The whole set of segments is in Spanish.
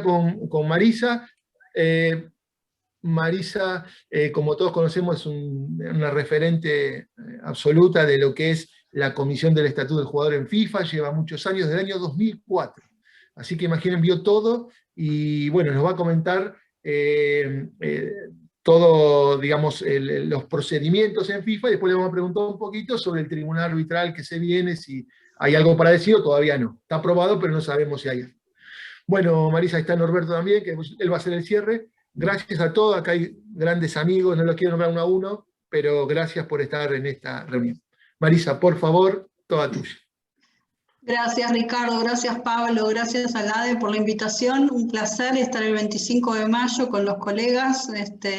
con Marisa. Marisa, como todos conocemos, es una referente absoluta de lo que es la Comisión del Estatuto del Jugador en FIFA, lleva muchos años, desde el año 2004. Así que imaginen, vio todo y bueno, nos va a comentar todo, digamos, los procedimientos en FIFA y después le vamos a preguntar un poquito sobre el tribunal arbitral que se viene, si hay algo para decir o todavía no. Está aprobado, pero no sabemos si hay. Bueno, Marisa, ahí está Norberto también, que él va a hacer el cierre. Gracias a todos, acá hay grandes amigos, no los quiero nombrar uno a uno, pero gracias por estar en esta reunión. Marisa, por favor, toda tuya. Gracias Ricardo, gracias Pablo, gracias a LADE por la invitación. Un placer estar el 25 de mayo con los colegas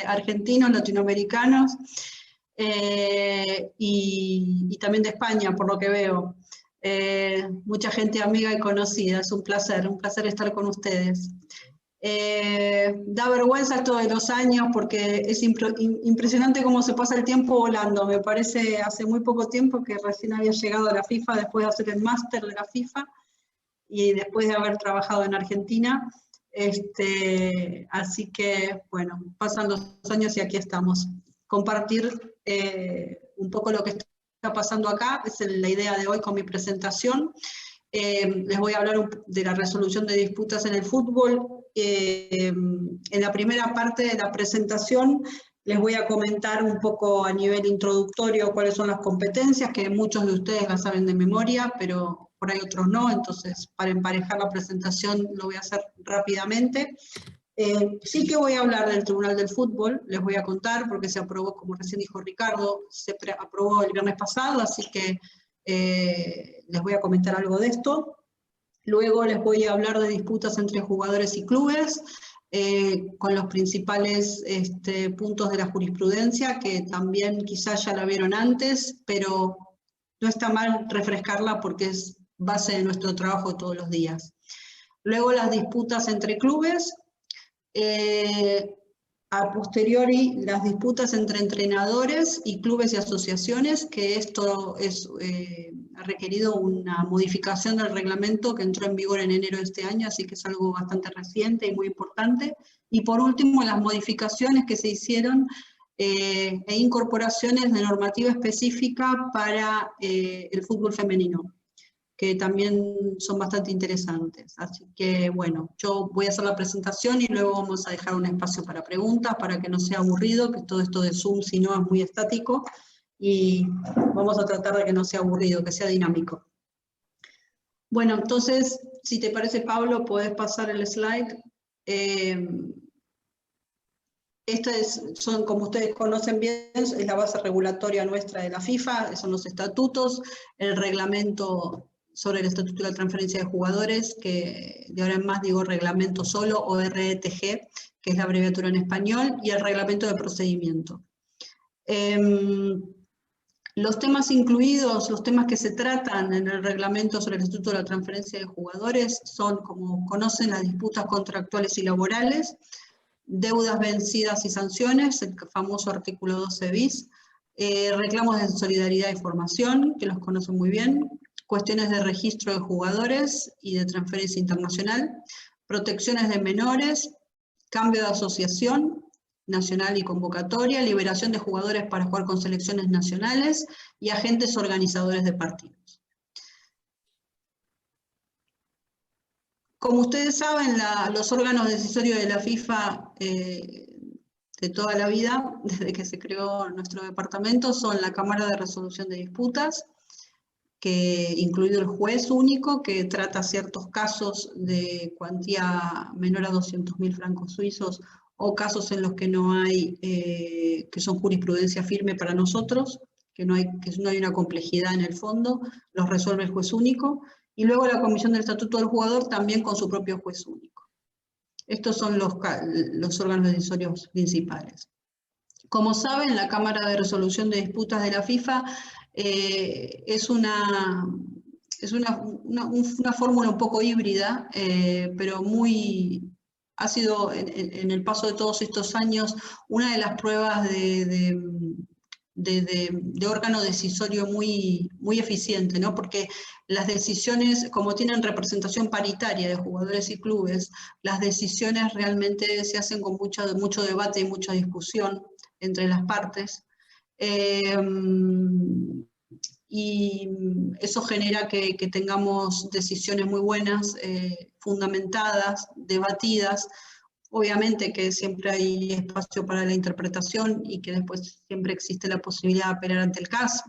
argentinos, latinoamericanos y también de España, por lo que veo. Mucha gente amiga y conocida, es un placer estar con ustedes. Da vergüenza todos los años porque es impresionante cómo se pasa el tiempo volando. Me parece hace muy poco tiempo que recién había llegado a la FIFA después de hacer el máster de la FIFA y después de haber trabajado en Argentina. Así que, bueno, pasan los años y aquí estamos. Compartir un poco lo que está pasando acá, es la idea de hoy con mi presentación. Les voy a hablar de la resolución de disputas en el fútbol. En la primera parte de la presentación les voy a comentar un poco a nivel introductorio cuáles son las competencias, que muchos de ustedes las saben de memoria, pero por ahí otros no, entonces para emparejar la presentación lo voy a hacer rápidamente. Sí que voy a hablar del Tribunal del Fútbol, les voy a contar, porque se aprobó, como recién dijo Ricardo, se aprobó el viernes pasado, así que les voy a comentar algo de esto. Luego les voy a hablar de disputas entre jugadores y clubes, con los principales puntos de la jurisprudencia, que también quizás ya la vieron antes, pero no está mal refrescarla porque es base de nuestro trabajo todos los días. Luego las disputas entre clubes, a posteriori las disputas entre entrenadores y clubes y asociaciones, que esto ha requerido una modificación del reglamento que entró en vigor en enero de este año, así que es algo bastante reciente y muy importante. Y por último, las modificaciones que se hicieron e incorporaciones de normativa específica para el fútbol femenino, que también son bastante interesantes. Así que, bueno, yo voy a hacer la presentación y luego vamos a dejar un espacio para preguntas, para que no sea aburrido, que todo esto de Zoom, si no, es muy estático, y vamos a tratar de que no sea aburrido, que sea dinámico. Bueno, entonces, si te parece, Pablo, podés pasar el slide. Son, como ustedes conocen bien, es la base regulatoria nuestra de la FIFA, son los estatutos, el reglamento sobre el Estatuto de la Transferencia de Jugadores, que de ahora en más digo reglamento solo, o RETG, que es la abreviatura en español, y el reglamento de procedimiento. Los temas incluidos, los temas que se tratan en el reglamento sobre el Estatuto de la Transferencia de Jugadores son, como conocen, las disputas contractuales y laborales, deudas vencidas y sanciones, el famoso artículo 12 bis, reclamos de solidaridad y formación, que los conocen muy bien, cuestiones de registro de jugadores y de transferencia internacional, protecciones de menores, cambio de asociación nacional y convocatoria, liberación de jugadores para jugar con selecciones nacionales y agentes organizadores de partidos. Como ustedes saben, los órganos decisorios de la FIFA de toda la vida, desde que se creó nuestro departamento, son la Cámara de Resolución de Disputas, que incluido el juez único, que trata ciertos casos de cuantía menor a 200.000 francos suizos, o casos en los que no hay, que son jurisprudencia firme para nosotros, que no hay una complejidad en el fondo, los resuelve el juez único, y luego la Comisión del Estatuto del Jugador también con su propio juez único. Estos son los órganos decisorios principales. Como saben, la Cámara de Resolución de Disputas de la FIFA es una fórmula un poco híbrida, pero ha sido en el paso de todos estos años una de las pruebas de de órgano decisorio muy, muy eficiente, ¿no? Porque las decisiones, como tienen representación paritaria de jugadores y clubes, las decisiones realmente se hacen con mucho debate y mucha discusión entre las partes. Y eso genera que tengamos decisiones muy buenas, fundamentadas, debatidas. Obviamente que siempre hay espacio para la interpretación y que después siempre existe la posibilidad de apelar ante el caso.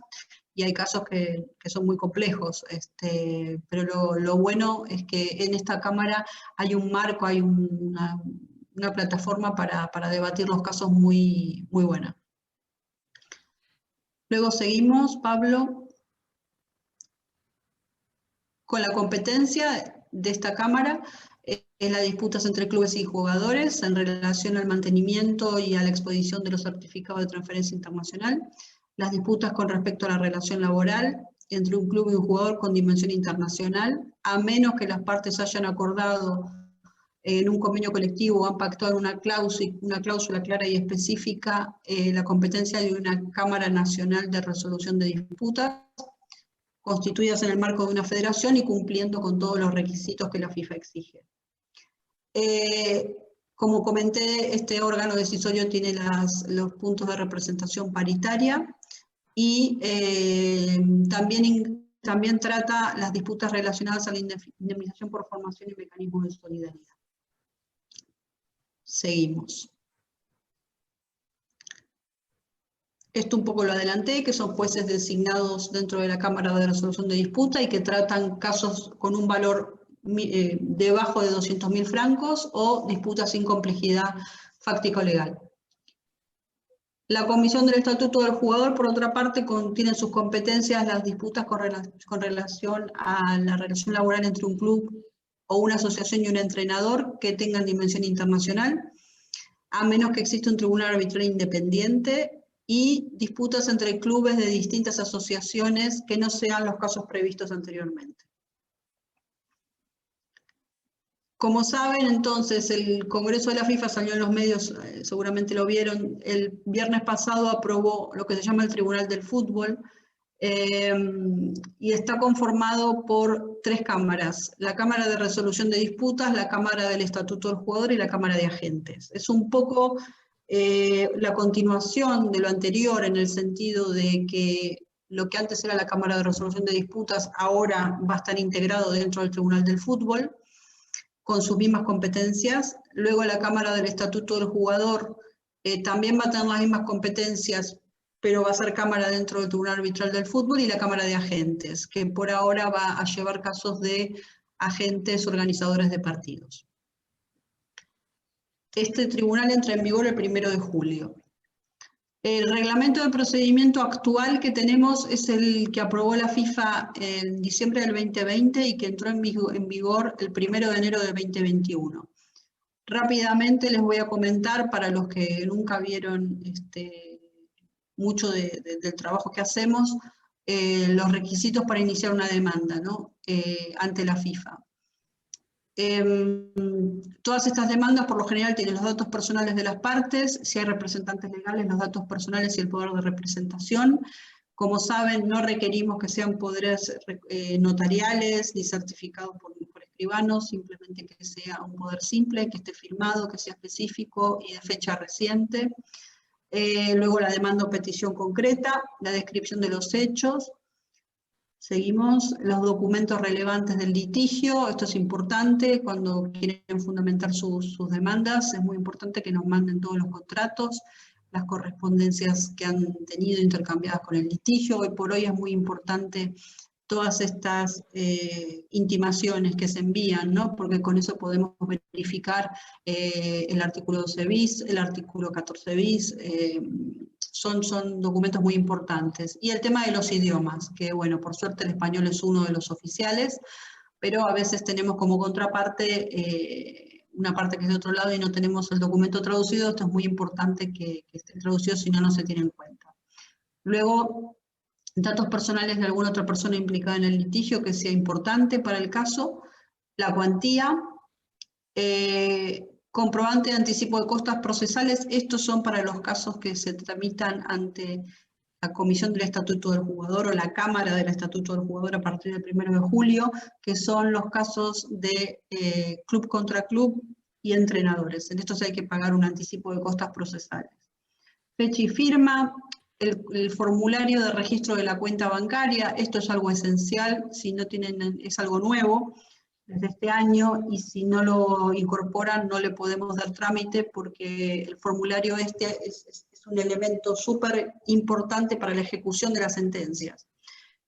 Y hay casos que son muy complejos, pero lo bueno es que en esta Cámara hay un marco, hay una plataforma para debatir los casos muy, muy buena. Luego seguimos, Pablo, con la competencia de esta Cámara, es las disputas entre clubes y jugadores en relación al mantenimiento y a la expedición de los certificados de transferencia internacional, las disputas con respecto a la relación laboral entre un club y un jugador con dimensión internacional, a menos que las partes hayan acordado en un convenio colectivo o han pactado una cláusula clara y específica, la competencia de una Cámara Nacional de Resolución de Disputas, constituidas en el marco de una federación y cumpliendo con todos los requisitos que la FIFA exige. Como comenté, este órgano decisorio tiene los puntos de representación paritaria y también trata las disputas relacionadas a la indemnización por formación y mecanismos de solidaridad. Seguimos. Esto un poco lo adelanté, que son jueces designados dentro de la Cámara de Resolución de Disputa y que tratan casos con un valor debajo de 200.000 francos o disputas sin complejidad fáctico-legal. La Comisión del Estatuto del Jugador, por otra parte, tiene en sus competencias las disputas con relación a la relación laboral entre un club o una asociación y un entrenador que tengan dimensión internacional, a menos que exista un tribunal arbitral independiente, y disputas entre clubes de distintas asociaciones que no sean los casos previstos anteriormente. Como saben, entonces, el Congreso de la FIFA salió en los medios, seguramente lo vieron, el viernes pasado aprobó lo que se llama el Tribunal del Fútbol, y está conformado por 3 cámaras: la Cámara de Resolución de Disputas, la Cámara del Estatuto del Jugador y la Cámara de Agentes. Es un poco la continuación de lo anterior, en el sentido de que lo que antes era la Cámara de Resolución de Disputas ahora va a estar integrado dentro del Tribunal del Fútbol, con sus mismas competencias. Luego la Cámara del Estatuto del Jugador también va a tener las mismas competencias, pero va a ser Cámara dentro del Tribunal Arbitral del Fútbol, y la Cámara de Agentes, que por ahora va a llevar casos de agentes organizadores de partidos. Este tribunal entra en vigor el 1 de julio. El reglamento de procedimiento actual que tenemos es el que aprobó la FIFA en diciembre del 2020 y que entró en vigor el 1 de enero del 2021. Rápidamente les voy a comentar, para los que nunca vieron mucho del trabajo que hacemos, los requisitos para iniciar una demanda, ¿no? Ante la FIFA. Todas estas demandas por lo general tienen los datos personales de las partes, si hay representantes legales, los datos personales y el poder de representación. Como saben, no requerimos que sean poderes notariales ni certificados por escribanos, simplemente que sea un poder simple, que esté firmado, que sea específico y de fecha reciente. Luego la demanda o petición concreta, la descripción de los hechos. Seguimos, los documentos relevantes del litigio. Esto es importante cuando quieren fundamentar sus demandas. Es muy importante que nos manden todos los contratos, las correspondencias que han tenido intercambiadas con el litigio. Hoy por hoy es muy importante todas estas intimaciones que se envían, ¿no? Porque con eso podemos verificar el artículo 12 bis, el artículo 14 bis, son documentos muy importantes. Y el tema de los idiomas, que bueno, por suerte el español es uno de los oficiales, pero a veces tenemos como contraparte una parte que es de otro lado y no tenemos el documento traducido. Esto es muy importante que esté traducido, si no, no se tiene en cuenta. Luego, datos personales de alguna otra persona implicada en el litigio que sea importante para el caso, la cuantía, comprobante de anticipo de costas procesales. Estos son para los casos que se tramitan ante la Comisión del Estatuto del Jugador o la Cámara del Estatuto del Jugador a partir del 1 de julio, que son los casos de club contra club y entrenadores. En estos hay que pagar un anticipo de costas procesales. Fecha y firma, el formulario de registro de la cuenta bancaria, esto es algo esencial, si no tienen, es algo nuevo desde este año, y si no lo incorporan no le podemos dar trámite, porque el formulario este es un elemento súper importante para la ejecución de las sentencias.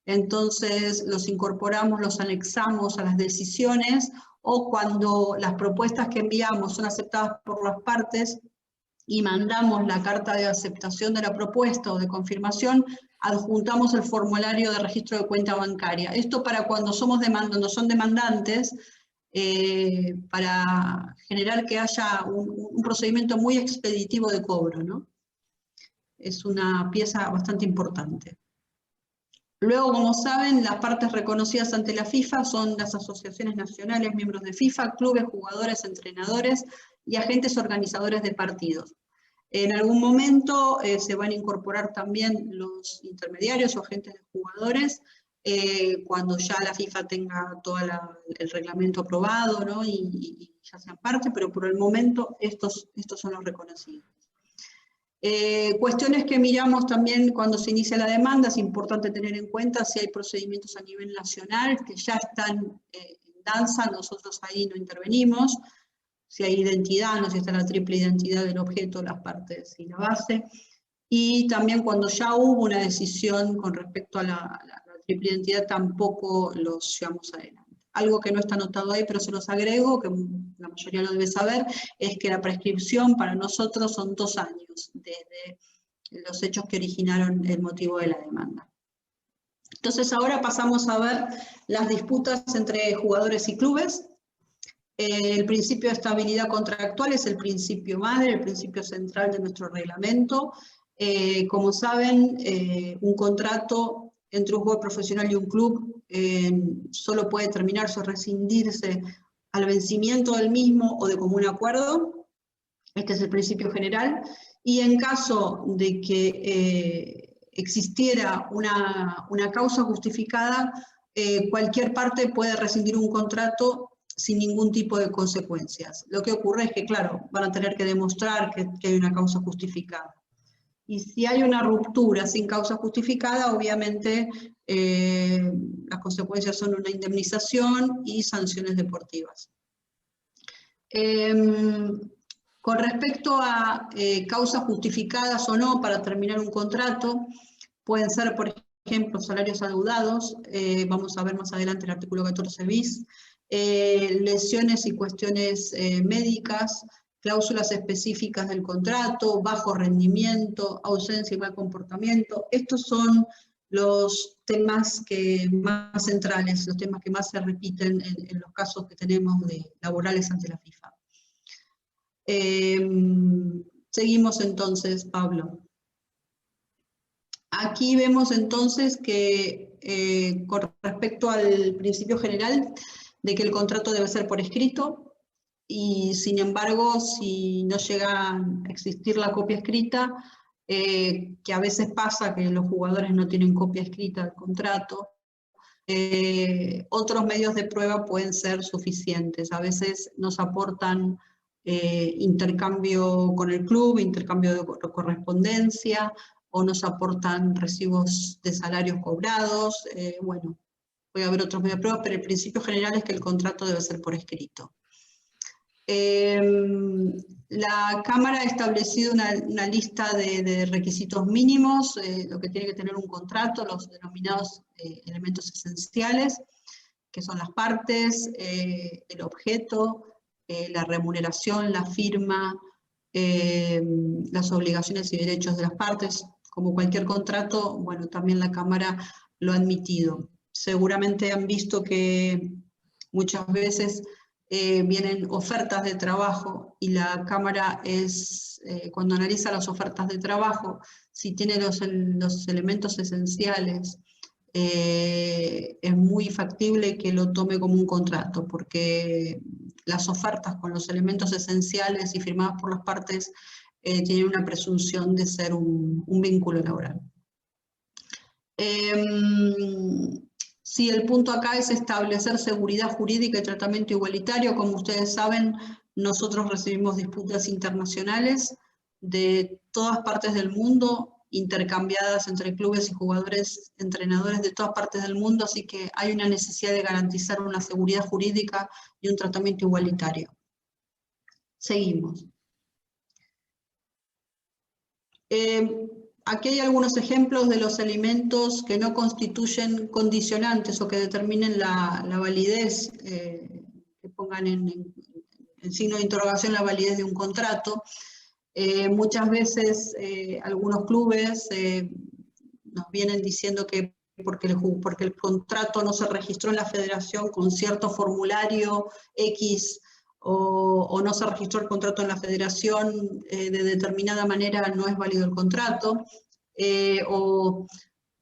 Entonces los incorporamos, los anexamos a las decisiones, o cuando las propuestas que enviamos son aceptadas por las partes y mandamos la carta de aceptación de la propuesta o de confirmación, adjuntamos el formulario de registro de cuenta bancaria. Esto para cuando son demandantes, para generar que haya un procedimiento muy expeditivo de cobro, ¿no? Es una pieza bastante importante. Luego, como saben, las partes reconocidas ante la FIFA son las asociaciones nacionales, miembros de FIFA, clubes, jugadores, entrenadores y agentes organizadores de partidos. En algún momento se van a incorporar también los intermediarios o agentes de jugadores, cuando ya la FIFA tenga todo el reglamento aprobado, ¿no? y ya sean parte, pero por el momento estos son los reconocidos. Cuestiones que miramos también cuando se inicia la demanda, es importante tener en cuenta si hay procedimientos a nivel nacional que ya están en danza, nosotros ahí no intervenimos, si hay identidad, no si está la triple identidad del objeto, las partes y la base, y también cuando ya hubo una decisión con respecto a la triple identidad tampoco los llevamos adelante. Algo que no está anotado ahí, pero se los agrego, que la mayoría lo debe saber, es que la prescripción para nosotros son 2 años, desde los hechos que originaron el motivo de la demanda. Entonces ahora pasamos a ver las disputas entre jugadores y clubes. El principio de estabilidad contractual es el principio madre, el principio central de nuestro reglamento. Como saben, un contrato entre un jugador profesional y un club solo puede terminarse o rescindirse al vencimiento del mismo o de común acuerdo. Este es el principio general. Y en caso de que existiera una causa justificada, cualquier parte puede rescindir un contrato sin ningún tipo de consecuencias. Lo que ocurre es que, claro, van a tener que demostrar que hay una causa justificada. Y si hay una ruptura sin causa justificada, obviamente las consecuencias son una indemnización y sanciones deportivas. Con respecto a causas justificadas o no para terminar un contrato, pueden ser, por ejemplo, salarios adeudados, vamos a ver más adelante el artículo 14 bis, lesiones y cuestiones médicas, cláusulas específicas del contrato, bajo rendimiento, ausencia y mal comportamiento. Estos son los temas más centrales, los temas que más se repiten en los casos que tenemos laborales ante la FIFA. Seguimos entonces, Pablo. Aquí vemos entonces que con respecto al principio general de que el contrato debe ser por escrito, y sin embargo, si no llega a existir la copia escrita, que a veces pasa que los jugadores no tienen copia escrita del contrato, otros medios de prueba pueden ser suficientes. A veces nos aportan intercambio con el club, intercambio de correspondencia, o nos aportan recibos de salarios cobrados. Bueno, puede haber otros medios de prueba, pero el principio general es que el contrato debe ser por escrito. La Cámara ha establecido una lista de requisitos mínimos, lo que tiene que tener un contrato, los denominados elementos esenciales, que son las partes, el objeto, la remuneración, la firma, las obligaciones y derechos de las partes. Como cualquier contrato, bueno, también la Cámara lo ha admitido. Seguramente han visto que muchas veces vienen ofertas de trabajo y la Cámara cuando analiza las ofertas de trabajo, si tiene los elementos esenciales, es muy factible que lo tome como un contrato, porque las ofertas con los elementos esenciales y firmadas por las partes tienen una presunción de ser un vínculo laboral. Sí, el punto acá es establecer seguridad jurídica y tratamiento igualitario. Como ustedes saben, nosotros recibimos disputas internacionales de todas partes del mundo, intercambiadas entre clubes y jugadores, entrenadores de todas partes del mundo, así que hay una necesidad de garantizar una seguridad jurídica y un tratamiento igualitario. Seguimos. Aquí hay algunos ejemplos de los elementos que no constituyen condicionantes o que determinen la validez, que pongan en signo de interrogación la validez de un contrato. Muchas veces algunos clubes nos vienen diciendo que porque el contrato no se registró en la federación con cierto formulario X, o no se registró el contrato en la federación de determinada manera, no es válido el contrato, o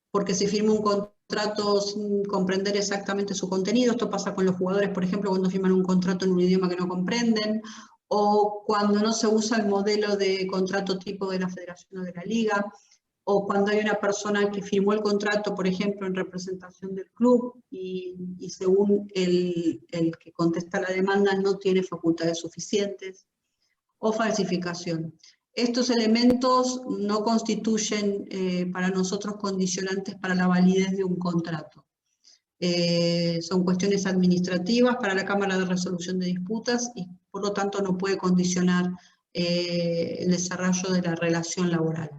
porque se firma un contrato sin comprender exactamente su contenido. Esto pasa con los jugadores, por ejemplo, cuando firman un contrato en un idioma que no comprenden, o cuando no se usa el modelo de contrato tipo de la federación o de la liga, o cuando hay una persona que firmó el contrato, por ejemplo, en representación del club, y según el que contesta la demanda no tiene facultades suficientes, o falsificación. Estos elementos no constituyen para nosotros condicionantes para la validez de un contrato. Son cuestiones administrativas para la Cámara de Resolución de Disputas y por lo tanto no puede condicionar el desarrollo de la relación laboral.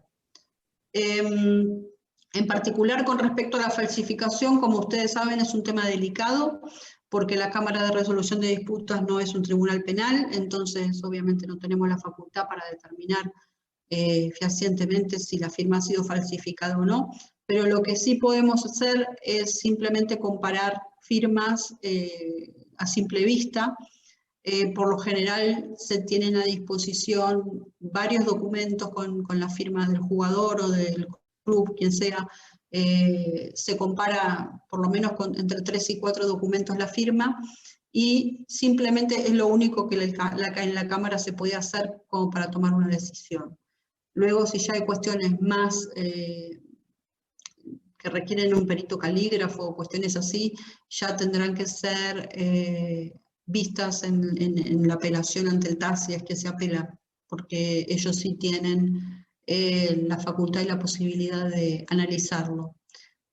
En particular, con respecto a la falsificación, como ustedes saben, es un tema delicado, porque la Cámara de Resolución de Disputas no es un tribunal penal, entonces obviamente no tenemos la facultad para determinar fehacientemente si la firma ha sido falsificada o no, pero lo que sí podemos hacer es simplemente comparar firmas a simple vista. Por lo general se tienen a disposición varios documentos con la firma del jugador o del club, quien sea. Se compara por lo menos entre 3 y 4 documentos la firma, y simplemente es lo único que en la Cámara se puede hacer como para tomar una decisión. Luego, si ya hay cuestiones más que requieren un perito calígrafo o cuestiones así, ya tendrán que ser vistas en la apelación ante el TAS, si es que se apela, porque ellos sí tienen la facultad y la posibilidad de analizarlo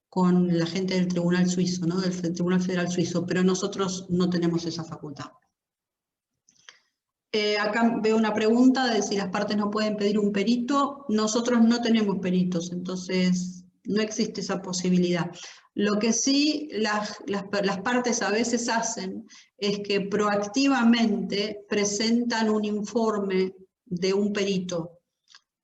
con la gente del Tribunal Suizo, ¿no? Del Tribunal Federal Suizo, pero nosotros no tenemos esa facultad. Acá veo una pregunta de si las partes no pueden pedir un perito. Nosotros no tenemos peritos, entonces no existe esa posibilidad. Lo que sí las partes a veces hacen es que proactivamente presentan un informe de un perito.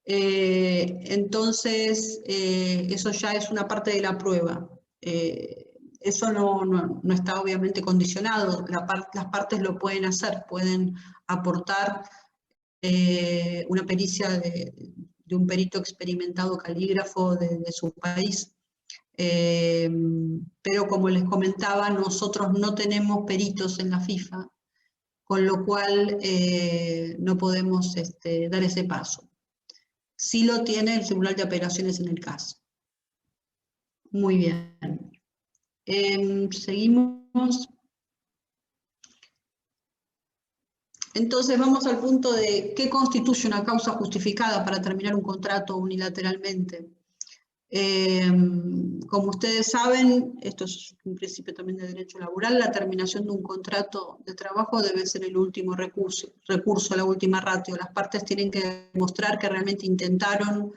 Entonces, eso ya es una parte de la prueba. Eso no está obviamente condicionado. Las partes lo pueden hacer, pueden aportar una pericia de un perito experimentado calígrafo de su país. Pero como les comentaba, nosotros no tenemos peritos en la FIFA, con lo cual no podemos dar ese paso. Sí lo tiene el Tribunal de Apelaciones en el caso. Muy bien. Seguimos. Entonces vamos al punto de qué constituye una causa justificada para terminar un contrato unilateralmente. Como ustedes saben, esto es un principio también de derecho laboral, la terminación de un contrato de trabajo debe ser el último recurso, la última ratio. Las partes tienen que demostrar que realmente intentaron,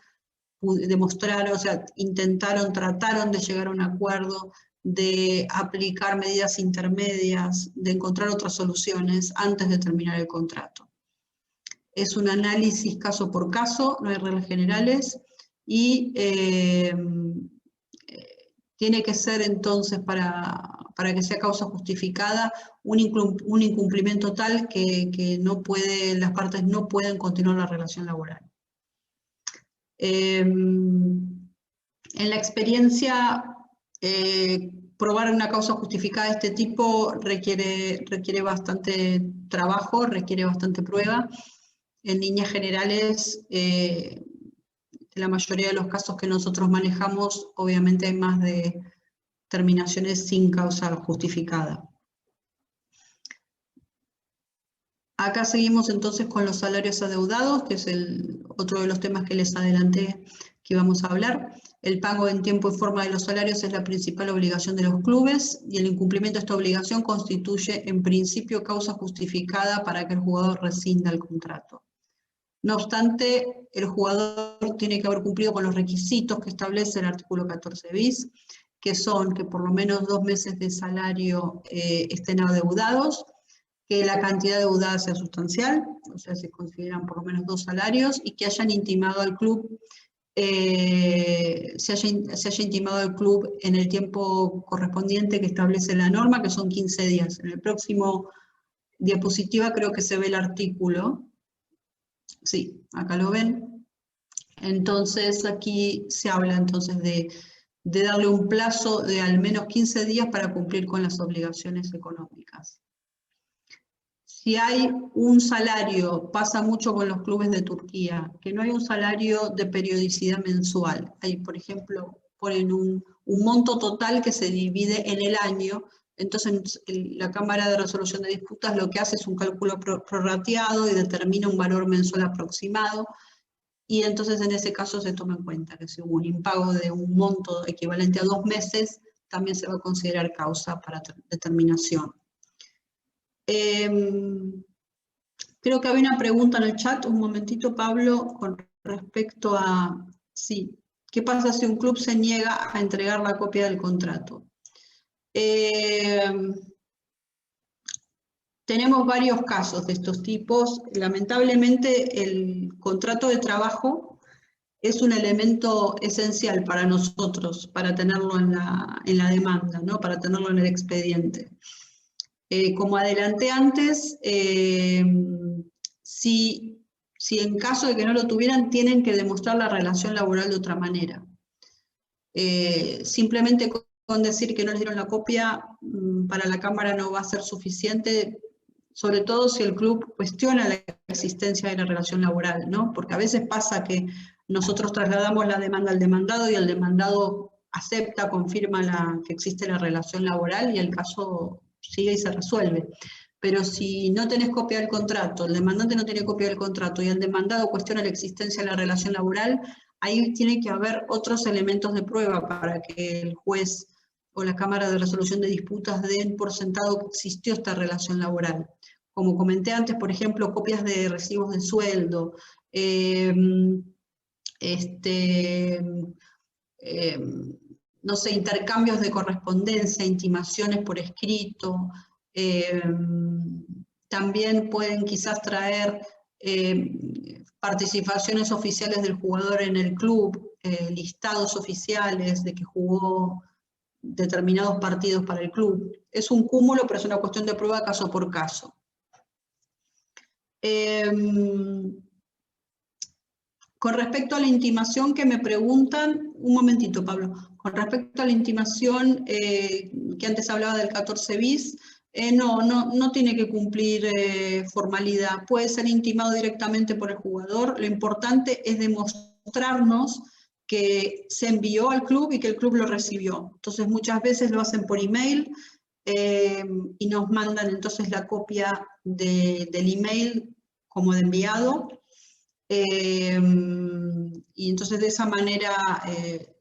trataron de llegar a un acuerdo, de aplicar medidas intermedias, de encontrar otras soluciones antes de terminar el contrato. Es un análisis caso por caso, no hay reglas generales, y tiene que ser entonces, para que sea causa justificada, un incumplimiento tal que las partes no pueden continuar la relación laboral. En la experiencia, probar una causa justificada de este tipo requiere bastante trabajo, requiere bastante prueba. En líneas generales, en la mayoría de los casos que nosotros manejamos, obviamente hay más de terminaciones sin causa justificada. Acá seguimos entonces con los salarios adeudados, que es otro de los temas que les adelanté que íbamos a hablar. El pago en tiempo y forma de los salarios es la principal obligación de los clubes y el incumplimiento de esta obligación constituye en principio causa justificada para que el jugador rescinda el contrato. No obstante, el jugador tiene que haber cumplido con los requisitos que establece el artículo 14 bis, que son que por lo menos 2 meses de salario estén adeudados, que la cantidad deudada sea sustancial, o sea, se consideran por lo menos 2 salarios, y que hayan intimado al club, se haya intimado al club en el tiempo correspondiente que establece la norma, que son 15 días. En el próximo diapositiva creo que se ve el artículo. Sí, acá lo ven. Entonces aquí se habla entonces de darle un plazo de al menos 15 días para cumplir con las obligaciones económicas. Si hay un salario, pasa mucho con los clubes de Turquía, que no hay un salario de periodicidad mensual. Hay, por ejemplo, ponen un monto total que se divide en el año, entonces la Cámara de Resolución de Disputas lo que hace es un cálculo prorrateado y determina un valor mensual aproximado, y entonces en ese caso se toma en cuenta que si hubo un impago de un monto equivalente a 2 meses, también se va a considerar causa para determinación. Creo que había una pregunta en el chat, un momentito, Pablo, con respecto a, sí, ¿qué pasa si un club se niega a entregar la copia del contrato? Tenemos varios casos de estos tipos. Lamentablemente el contrato de trabajo es un elemento esencial para nosotros, para tenerlo en la demanda, ¿no? Para tenerlo en el expediente. Como adelanté antes, si en caso de que no lo tuvieran, tienen que demostrar la relación laboral de otra manera. Simplemente con decir que no les dieron la copia, para la Cámara no va a ser suficiente, sobre todo si el club cuestiona la existencia de la relación laboral, ¿no? Porque a veces pasa que nosotros trasladamos la demanda al demandado y el demandado acepta, confirma que existe la relación laboral y el caso sigue y se resuelve. Pero si no tenés copia del contrato, el demandante no tiene copia del contrato y el demandado cuestiona la existencia de la relación laboral, ahí tiene que haber otros elementos de prueba para que el juez o la Cámara de Resolución de Disputas den por sentado que existió esta relación laboral. Como comenté antes, por ejemplo, copias de recibos de sueldo, no sé, intercambios de correspondencia, intimaciones por escrito, también pueden quizás traer participaciones oficiales del jugador en el club, listados oficiales de que jugó determinados partidos para el club. Es un cúmulo, pero es una cuestión de prueba caso por caso. Con respecto a la intimación que me preguntan, un momentito, Pablo, con respecto a la intimación que antes hablaba del 14 bis, no tiene que cumplir formalidad, puede ser intimado directamente por el jugador, lo importante es demostrarnos que se envió al club y que el club lo recibió. Entonces muchas veces lo hacen por email y nos mandan entonces la copia del email como de enviado. Y entonces de esa manera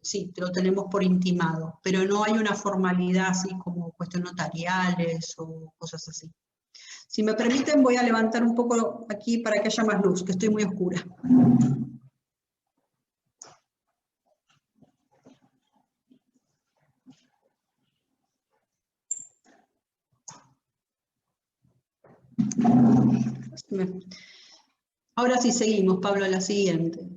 sí, lo tenemos por intimado, pero no hay una formalidad así como cuestiones notariales o cosas así. Si me permiten voy a levantar un poco aquí para que haya más luz, que estoy muy oscura. Ahora sí seguimos, Pablo, a la siguiente.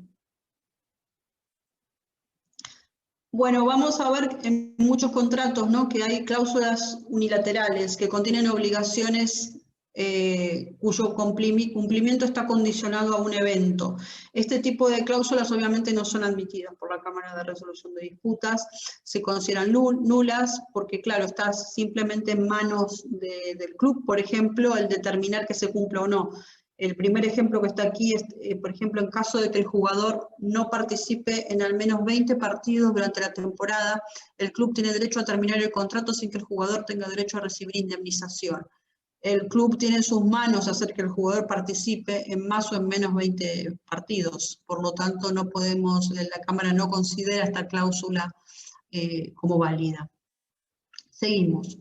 Bueno, vamos a ver en muchos contratos, ¿no?, que hay cláusulas unilaterales que contienen obligaciones cuyo cumplimiento está condicionado a un evento. Este tipo de cláusulas obviamente no son admitidas por la Cámara de Resolución de Disputas, se consideran nulas porque, claro, está simplemente en manos del club, por ejemplo, el determinar que se cumpla o no. El primer ejemplo que está aquí es, por ejemplo, en caso de que el jugador no participe en al menos 20 partidos durante la temporada, el club tiene derecho a terminar el contrato sin que el jugador tenga derecho a recibir indemnización. El club tiene en sus manos hacer que el jugador participe en más o en menos 20 partidos. Por lo tanto, no podemos, la Cámara no considera esta cláusula como válida. Seguimos.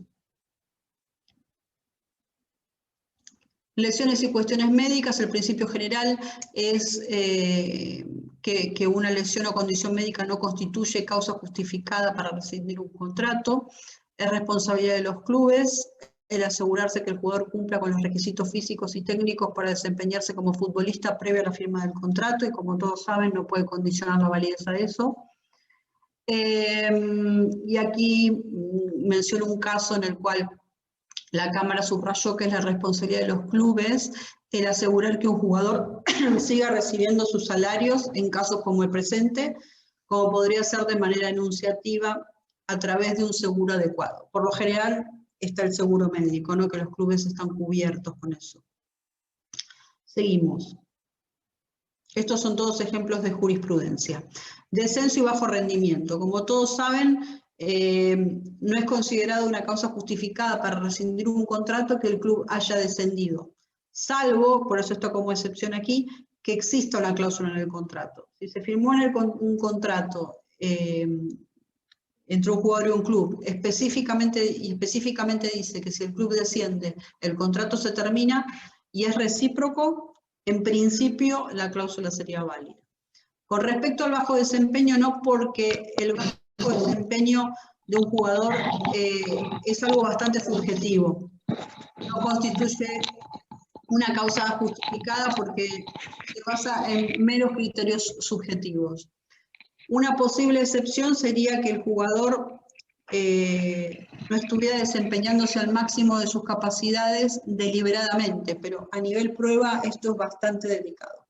Lesiones y cuestiones médicas, el principio general es que una lesión o condición médica no constituye causa justificada para rescindir un contrato. Es responsabilidad de los clubes el asegurarse que el jugador cumpla con los requisitos físicos y técnicos para desempeñarse como futbolista previo a la firma del contrato, y como todos saben, no puede condicionar la validez a eso. Y aquí menciono un caso en el cual la Cámara subrayó que es la responsabilidad de los clubes el asegurar que un jugador siga recibiendo sus salarios en casos como el presente, como podría ser de manera enunciativa a través de un seguro adecuado. Por lo general está el seguro médico, ¿no? Que los clubes están cubiertos con eso. Seguimos. Estos son todos ejemplos de jurisprudencia. Descenso y bajo rendimiento. Como todos saben, no es considerado una causa justificada para rescindir un contrato que el club haya descendido, salvo, por eso está como excepción aquí, que exista una cláusula en el contrato. Si se firmó en un contrato entre un jugador y un club, específicamente dice que si el club desciende, el contrato se termina y es recíproco, en principio la cláusula sería válida. Con respecto al bajo desempeño, no, porque el bajo desempeño de un jugador es algo bastante subjetivo. No constituye una causa justificada porque se basa en meros criterios subjetivos. Una posible excepción sería que el jugador no estuviera desempeñándose al máximo de sus capacidades deliberadamente, pero a nivel prueba esto es bastante delicado.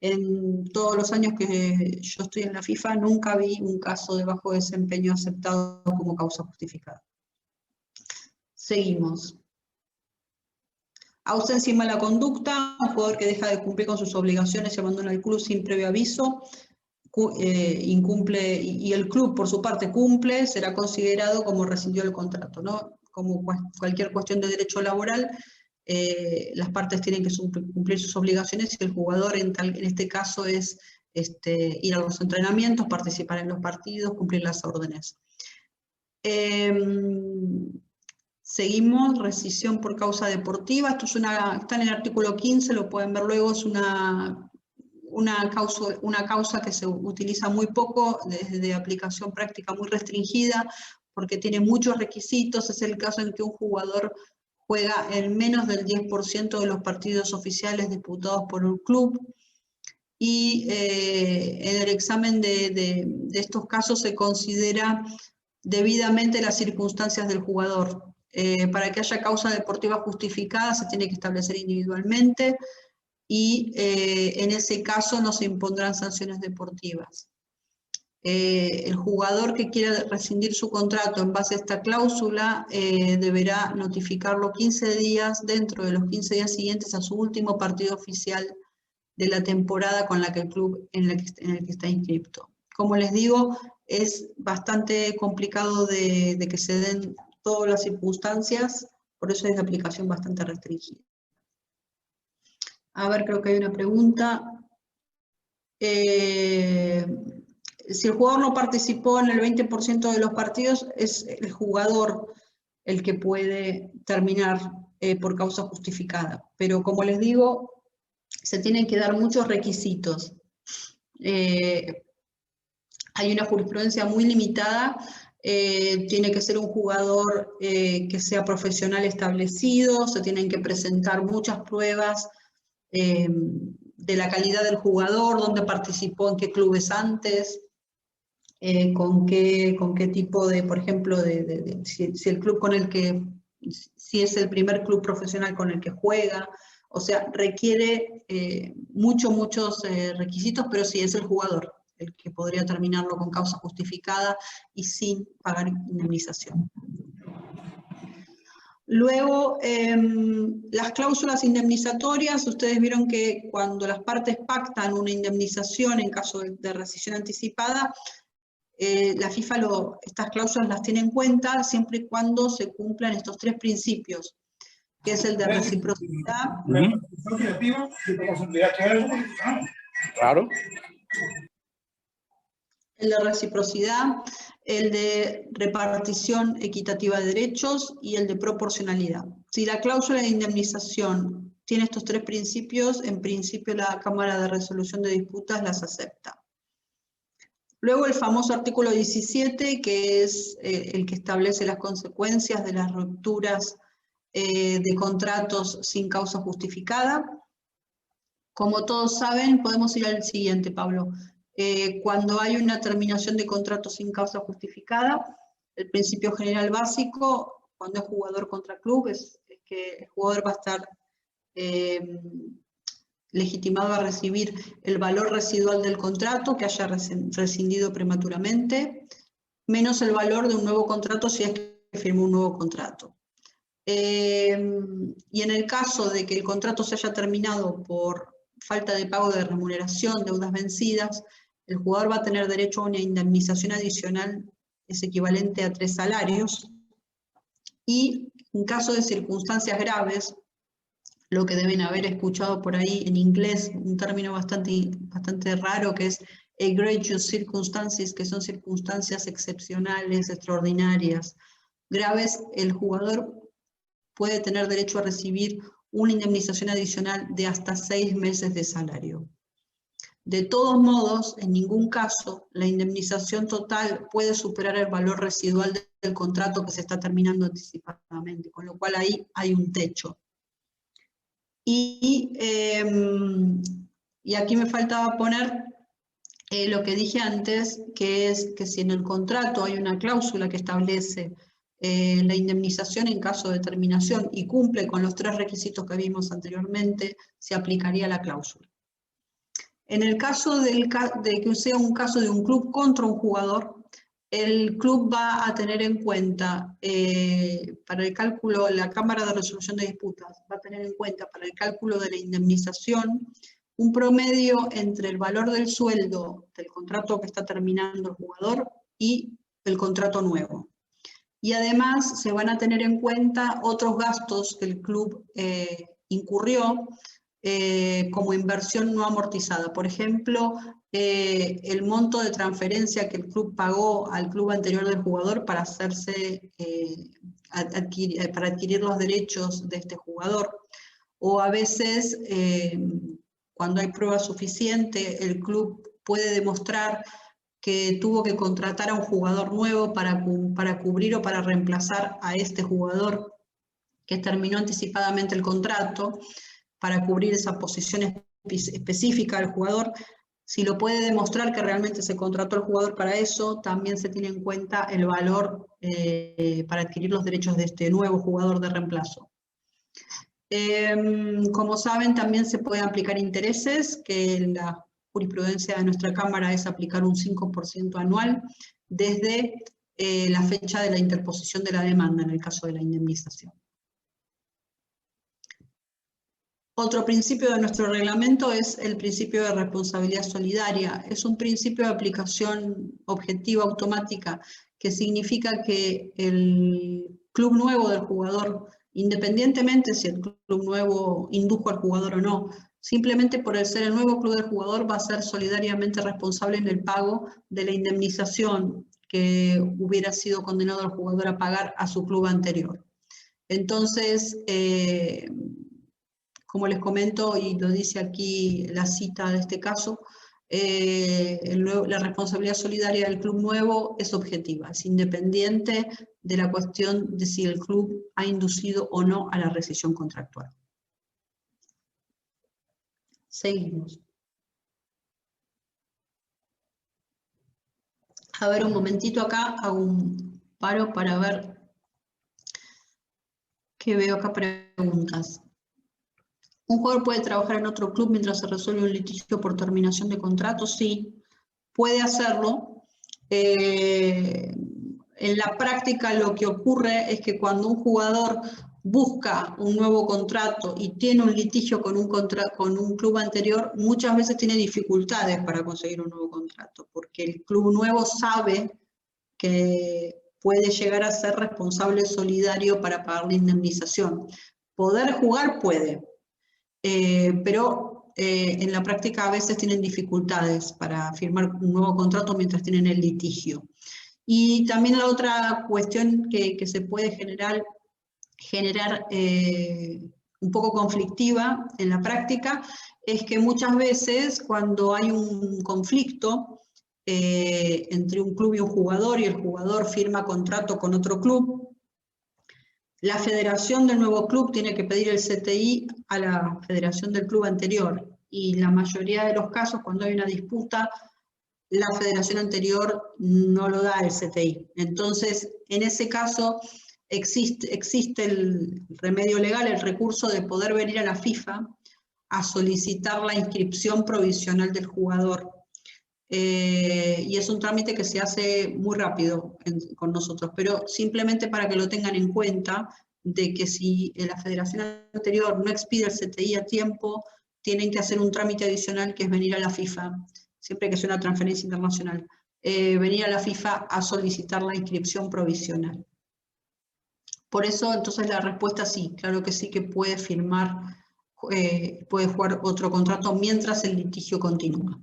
En todos los años que yo estoy en la FIFA nunca vi un caso de bajo desempeño aceptado como causa justificada. Seguimos. Ausencia y mala conducta, un jugador que deja de cumplir con sus obligaciones y abandona el club sin previo aviso, incumple, y el club por su parte cumple, será considerado como rescindió el contrato, ¿no? Como cualquier cuestión de derecho laboral, las partes tienen que cumplir sus obligaciones y el jugador en este caso es ir a los entrenamientos, participar en los partidos, cumplir las órdenes. Seguimos, rescisión por causa deportiva. Esto es está en el artículo 15, lo pueden ver luego, es una causa que se utiliza muy poco, de aplicación práctica muy restringida, porque tiene muchos requisitos. Es el caso en que un jugador juega en menos del 10% de los partidos oficiales disputados por un club, y en el examen de estos casos se considera debidamente las circunstancias del jugador. Para que haya causa deportiva justificada se tiene que establecer individualmente, y en ese caso no se impondrán sanciones deportivas. El jugador que quiera rescindir su contrato en base a esta cláusula deberá notificarlo 15 días dentro de los 15 días siguientes a su último partido oficial de la temporada con la que el club en el que está inscripto. Como les digo, es bastante complicado de que se den todas las circunstancias, por eso es de aplicación bastante restringida. A ver, creo que hay una pregunta. Si el jugador no participó en el 20% de los partidos, es el jugador el que puede terminar por causa justificada. Pero como les digo, se tienen que dar muchos requisitos. Hay una jurisprudencia muy limitada. Tiene que ser un jugador que sea profesional establecido, se tienen que presentar muchas pruebas de la calidad del jugador, dónde participó, en qué clubes con qué tipo de, por ejemplo, si el club con el que, si es el primer club profesional con el que juega. O sea, requiere muchos requisitos, pero sí es el jugador el que podría terminarlo con causa justificada y sin pagar indemnización. Luego, las cláusulas indemnizatorias, ustedes vieron que cuando las partes pactan una indemnización en caso de rescisión anticipada, la FIFA estas cláusulas las tiene en cuenta siempre y cuando se cumplan estos 3 principios, que es el de reciprocidad. Claro. El de reciprocidad, el de repartición equitativa de derechos y el de proporcionalidad. Si la cláusula de indemnización tiene estos 3 principios, en principio la Cámara de Resolución de Disputas las acepta. Luego el famoso artículo 17, que es el que establece las consecuencias de las rupturas de contratos sin causa justificada. Como todos saben, podemos ir al siguiente, Pablo. Cuando hay una terminación de contrato sin causa justificada, el principio general básico, cuando es jugador contra club, es que el jugador va a estar legitimado a recibir el valor residual del contrato que haya rescindido prematuramente, menos el valor de un nuevo contrato si es que firmó un nuevo contrato. Y en el caso de que el contrato se haya terminado por falta de pago de remuneración, deudas vencidas, el jugador va a tener derecho a una indemnización adicional, es equivalente a 3 salarios, y en caso de circunstancias graves, lo que deben haber escuchado por ahí en inglés, un término bastante raro que es egregious circumstances, que son circunstancias excepcionales, extraordinarias, graves, el jugador puede tener derecho a recibir una indemnización adicional de hasta 6 meses de salario. De todos modos, en ningún caso, la indemnización total puede superar el valor residual del contrato que se está terminando anticipadamente, con lo cual ahí hay un techo. Y aquí me faltaba poner lo que dije antes, que es que si en el contrato hay una cláusula que establece la indemnización en caso de terminación y cumple con los 3 requisitos que vimos anteriormente, se aplicaría la cláusula. En el caso de que sea un caso de un club contra un jugador, el club va a tener en cuenta, para el cálculo, la Cámara de Resolución de Disputas va a tener en cuenta para el cálculo de la indemnización un promedio entre el valor del sueldo del contrato que está terminando el jugador y el contrato nuevo. Y además se van a tener en cuenta otros gastos que el club incurrió como inversión no amortizada. Por ejemplo, el monto de transferencia que el club pagó al club anterior del jugador para para adquirir los derechos de este jugador. O a veces, cuando hay prueba suficiente, el club puede demostrar que tuvo que contratar a un jugador nuevo para cubrir o para reemplazar a este jugador que terminó anticipadamente el contrato, para cubrir esa posición específica del jugador. Si lo puede demostrar que realmente se contrató al jugador para eso, también se tiene en cuenta el valor para adquirir los derechos de este nuevo jugador de reemplazo. Como saben, también se pueden aplicar intereses, que la jurisprudencia de nuestra Cámara es aplicar un 5% anual desde la fecha de la interposición de la demanda en el caso de la indemnización. Otro principio de nuestro reglamento es el principio de responsabilidad solidaria. Es un principio de aplicación objetiva automática que significa que el club nuevo del jugador, independientemente si el club nuevo indujo al jugador o no, simplemente por ser el nuevo club del jugador va a ser solidariamente responsable en el pago de la indemnización que hubiera sido condenado al jugador a pagar a su club anterior. Entonces, como les comento, y lo dice aquí la cita de este caso, la responsabilidad solidaria del club nuevo es objetiva, es independiente de la cuestión de si el club ha inducido o no a la rescisión contractual. Seguimos. A ver, un momentito acá, hago un paro para ver que veo acá preguntas. ¿Un jugador puede trabajar en otro club mientras se resuelve un litigio por terminación de contrato? Sí, puede hacerlo. En la práctica lo que ocurre es que cuando un jugador busca un nuevo contrato y tiene un litigio con un club anterior, muchas veces tiene dificultades para conseguir un nuevo contrato, porque el club nuevo sabe que puede llegar a ser responsable solidario para pagar la indemnización. Poder jugar puede, pero en la práctica a veces tienen dificultades para firmar un nuevo contrato mientras tienen el litigio. Y también la otra cuestión que se puede generar un poco conflictiva en la práctica es que muchas veces cuando hay un conflicto entre un club y un jugador, y el jugador firma contrato con otro club, la federación del nuevo club tiene que pedir el CTI a la federación del club anterior, y la mayoría de los casos, cuando hay una disputa, la federación anterior no lo da el CTI. Entonces, en ese caso, existe el remedio legal, el recurso de poder venir a la FIFA a solicitar la inscripción provisional del jugador. Y es un trámite que se hace muy rápido con nosotros, pero simplemente para que lo tengan en cuenta, de que si la federación anterior no expide el CTI a tiempo, tienen que hacer un trámite adicional, que es venir a la FIFA, siempre que sea una transferencia internacional, venir a la FIFA a solicitar la inscripción provisional. Por eso, entonces, la respuesta sí, claro que sí, que puede firmar, puede jugar otro contrato mientras el litigio continúa.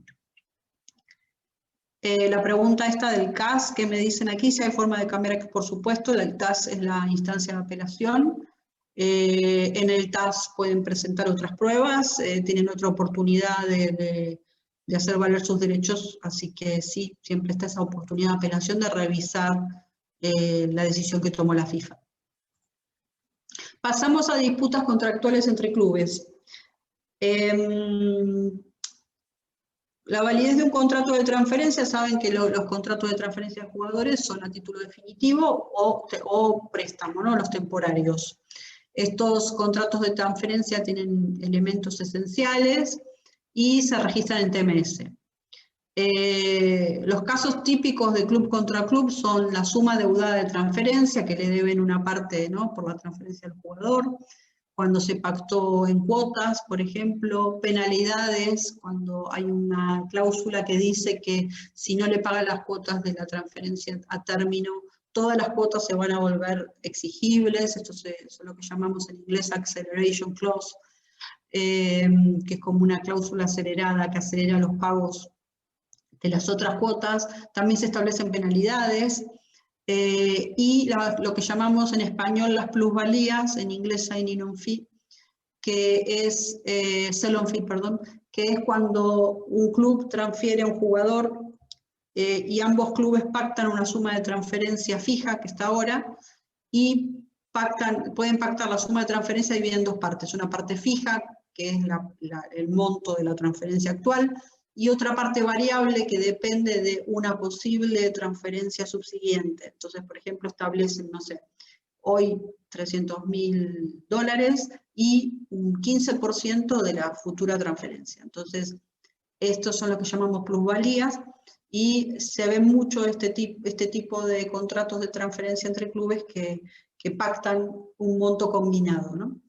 La pregunta esta del CAS, que me dicen aquí, si hay forma de cambiar, por supuesto, el TAS es la instancia de apelación. En el TAS pueden presentar otras pruebas, tienen otra oportunidad de hacer valer sus derechos, así que sí, siempre está esa oportunidad de apelación, de revisar la decisión que tomó la FIFA. Pasamos a disputas contractuales entre clubes. La validez de un contrato de transferencia, saben que los contratos de transferencia de jugadores son a título definitivo o préstamo, ¿no? Los temporarios. Estos contratos de transferencia tienen elementos esenciales y se registran en TMS. Los casos típicos de club contra club son la suma deudada de transferencia, que le deben una parte, ¿no?, por la transferencia al jugador, cuando se pactó en cuotas, por ejemplo, penalidades, cuando hay una cláusula que dice que si no le pagan las cuotas de la transferencia a término, todas las cuotas se van a volver exigibles. Esto es lo que llamamos en inglés acceleration clause, que es como una cláusula acelerada que acelera los pagos de las otras cuotas. También se establecen penalidades, y lo que llamamos en español las plusvalías, en inglés signing on fee, que es sell on fee, perdón, que es cuando un club transfiere a un jugador y ambos clubes pactan una suma de transferencia fija, que está ahora, y pueden pactar la suma de transferencia dividida en dos partes: una parte fija, que es el monto de la transferencia actual, y otra parte variable que depende de una posible transferencia subsiguiente. Entonces, por ejemplo, establecen, no sé, hoy $300.000 y un 15% de la futura transferencia. Entonces, estos son lo que llamamos plusvalías, y se ve mucho este tipo de contratos de transferencia entre clubes que pactan un monto combinado, ¿no?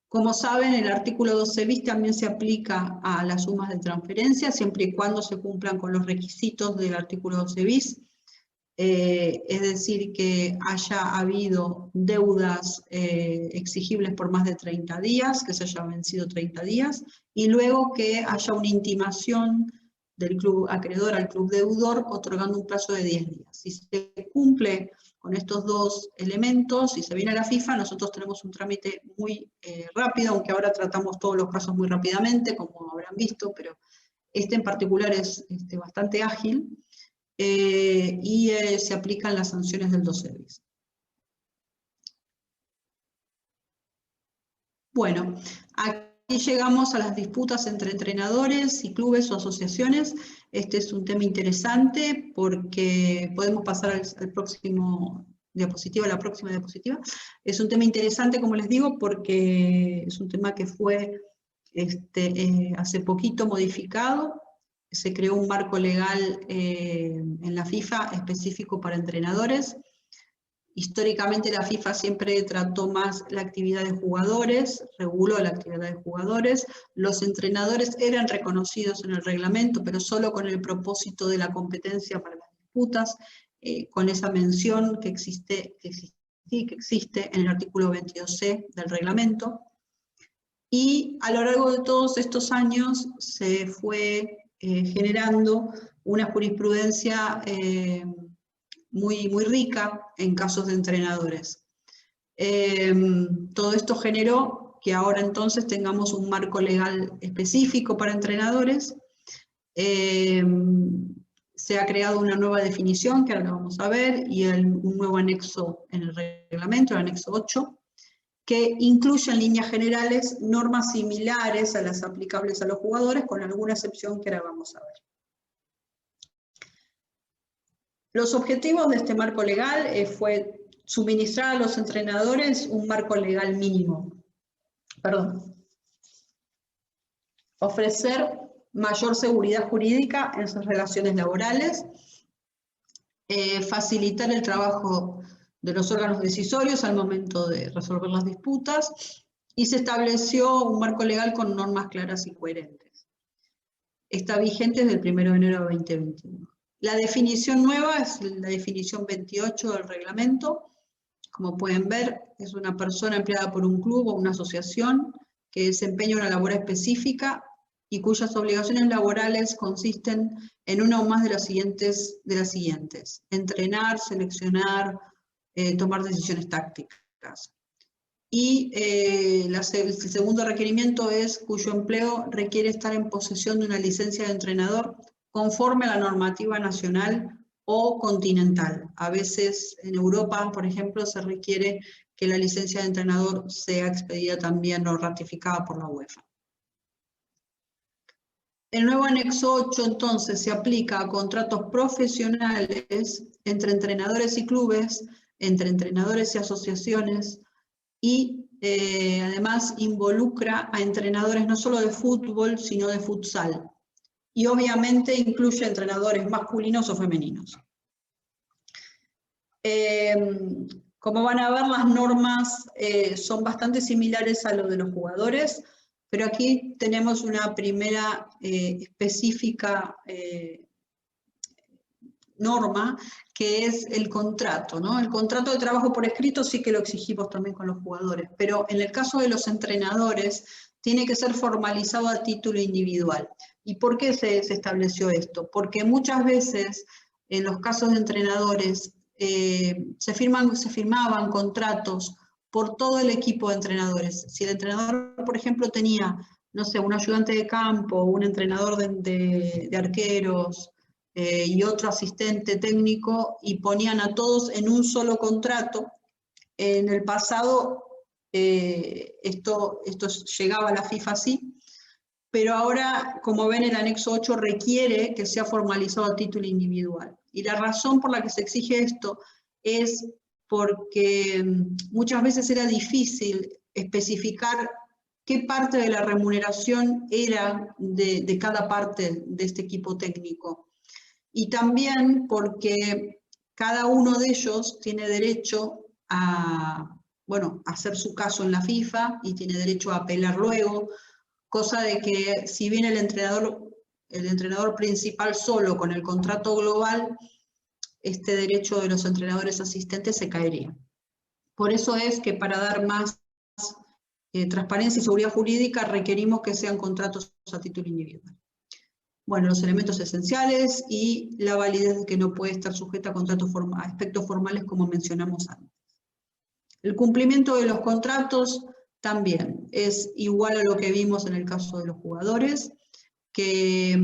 Como saben, el artículo 12 bis también se aplica a las sumas de transferencia, siempre y cuando se cumplan con los requisitos del artículo 12 bis, es decir, que haya habido deudas exigibles por más de 30 días, que se haya vencido 30 días, y luego que haya una intimación del club acreedor al club deudor, otorgando un plazo de 10 días. Si se cumple con estos dos elementos y se viene a la FIFA, nosotros tenemos un trámite muy rápido, aunque ahora tratamos todos los casos muy rápidamente, como habrán visto, pero este en particular es bastante ágil, y se aplican las sanciones del 12 bis. Bueno, aquí llegamos a las disputas entre entrenadores y clubes o asociaciones. Este es un tema interesante porque podemos pasar al próximo diapositiva, la próxima diapositiva. Es un tema interesante, como les digo, porque es un tema que fue hace poquito modificado. Se creó un marco legal en la FIFA específico para entrenadores. Históricamente la FIFA siempre trató más la actividad de jugadores, reguló la actividad de jugadores. Los entrenadores eran reconocidos en el reglamento, pero solo con el propósito de la competencia para las disputas, con esa mención que existe en el artículo 22C del reglamento. Y a lo largo de todos estos años se fue generando una jurisprudencia muy rica en casos de entrenadores. Todo esto generó que ahora entonces tengamos un marco legal específico para entrenadores. Se ha creado una nueva definición, que ahora la vamos a ver, y un nuevo anexo en el reglamento, el anexo 8, que incluye en líneas generales normas similares a las aplicables a los jugadores, con alguna excepción que ahora vamos a ver. Los objetivos de este marco legal fue suministrar a los entrenadores un marco legal mínimo. Ofrecer mayor seguridad jurídica en sus relaciones laborales, facilitar el trabajo de los órganos decisorios al momento de resolver las disputas, y se estableció un marco legal con normas claras y coherentes. Está vigente desde el 1 de enero de 2021. La definición nueva es la definición 28 del reglamento. Como pueden ver, es una persona empleada por un club o una asociación que desempeña una labor específica y cuyas obligaciones laborales consisten en una o más de las siguientes: entrenar, seleccionar, tomar decisiones tácticas. Y el segundo requerimiento es cuyo empleo requiere estar en posesión de una licencia de entrenador conforme a la normativa nacional o continental. A veces en Europa, por ejemplo, se requiere que la licencia de entrenador sea expedida también o ratificada por la UEFA. El nuevo anexo 8 entonces se aplica a contratos profesionales entre entrenadores y clubes, entre entrenadores y asociaciones, y además involucra a entrenadores no solo de fútbol, sino de futsal. Y obviamente incluye entrenadores masculinos o femeninos. Como van a ver, las normas son bastante similares a lo de los jugadores, pero aquí tenemos una primera específica norma, que es el contrato, ¿no? El contrato de trabajo por escrito sí que lo exigimos también con los jugadores, pero en el caso de los entrenadores tiene que ser formalizado a título individual. ¿Y por qué se estableció esto? Porque muchas veces en los casos de entrenadores se firmaban contratos por todo el equipo de entrenadores. Si el entrenador, por ejemplo, tenía, no sé, un ayudante de campo, un entrenador de arqueros, y otro asistente técnico, y ponían a todos en un solo contrato. En el pasado esto llegaba a la FIFA así, pero ahora, como ven, el anexo 8 requiere que sea formalizado a título individual. Y la razón por la que se exige esto es porque muchas veces era difícil especificar qué parte de la remuneración era de cada parte de este equipo técnico. Y también porque cada uno de ellos tiene derecho a hacer su caso en la FIFA y tiene derecho a apelar luego, cosa de que si bien el entrenador principal solo con el contrato global, este derecho de los entrenadores asistentes se caería. Por eso es que para dar más transparencia y seguridad jurídica requerimos que sean contratos a título individual. Bueno, los elementos esenciales y la validez que no puede estar sujeta a aspectos formales como mencionamos antes. El cumplimiento de los contratos también es igual a lo que vimos en el caso de los jugadores, que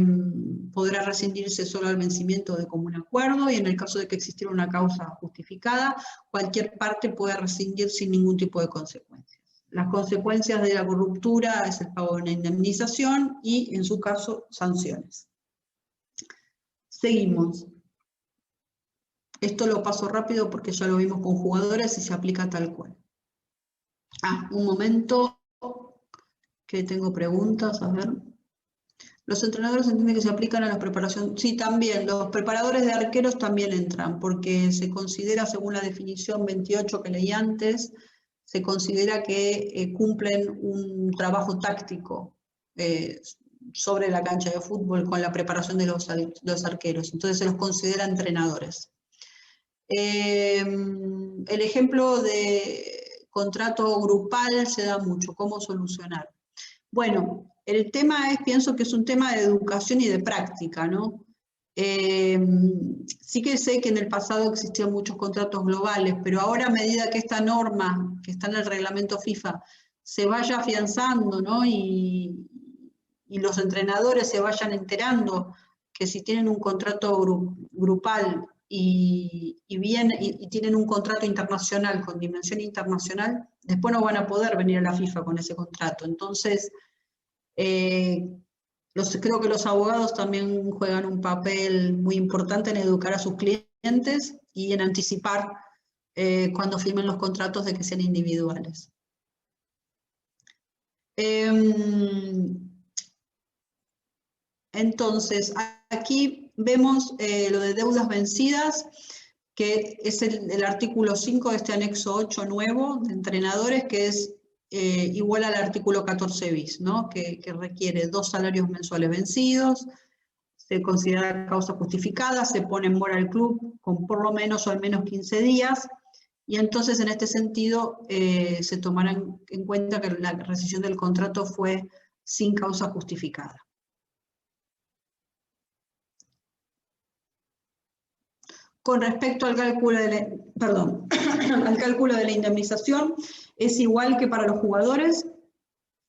podrá rescindirse solo al vencimiento de común acuerdo, y en el caso de que existiera una causa justificada, cualquier parte puede rescindir sin ningún tipo de consecuencias. Las consecuencias de la ruptura es el pago de una indemnización y, en su caso, sanciones. Seguimos. Esto lo paso rápido porque ya lo vimos con jugadores y se aplica tal cual. Un momento, que tengo preguntas, a ver. Los entrenadores entienden que se aplican a la preparación. Sí, también. Los preparadores de arqueros también entran, porque se considera, según la definición 28 que leí antes, se considera que cumplen un trabajo táctico sobre la cancha de fútbol con la preparación de los arqueros. Entonces se los considera entrenadores. El ejemplo de contrato grupal se da mucho. ¿Cómo solucionar? Bueno, el tema pienso que es un tema de educación y de práctica, ¿no? Sí que sé que en el pasado existían muchos contratos globales, pero ahora a medida que esta norma, que está en el reglamento FIFA, se vaya afianzando, ¿no? Y los entrenadores se vayan enterando que si tienen un contrato grupal y tienen un contrato internacional con dimensión internacional, después no van a poder venir a la FIFA con ese contrato. Entonces, creo que los abogados también juegan un papel muy importante en educar a sus clientes y en anticipar cuando firmen los contratos de que sean individuales. Entonces, aquí vemos lo de deudas vencidas, que es el artículo 5 de este anexo 8 nuevo de entrenadores, que es igual al artículo 14 bis, ¿no? que requiere 2 salarios mensuales vencidos, se considera causa justificada, se pone en mora al club con por lo menos o al menos 15 días, y entonces en este sentido se tomará en cuenta que la rescisión del contrato fue sin causa justificada. Con respecto al cálculo al cálculo de la indemnización, es igual que para los jugadores.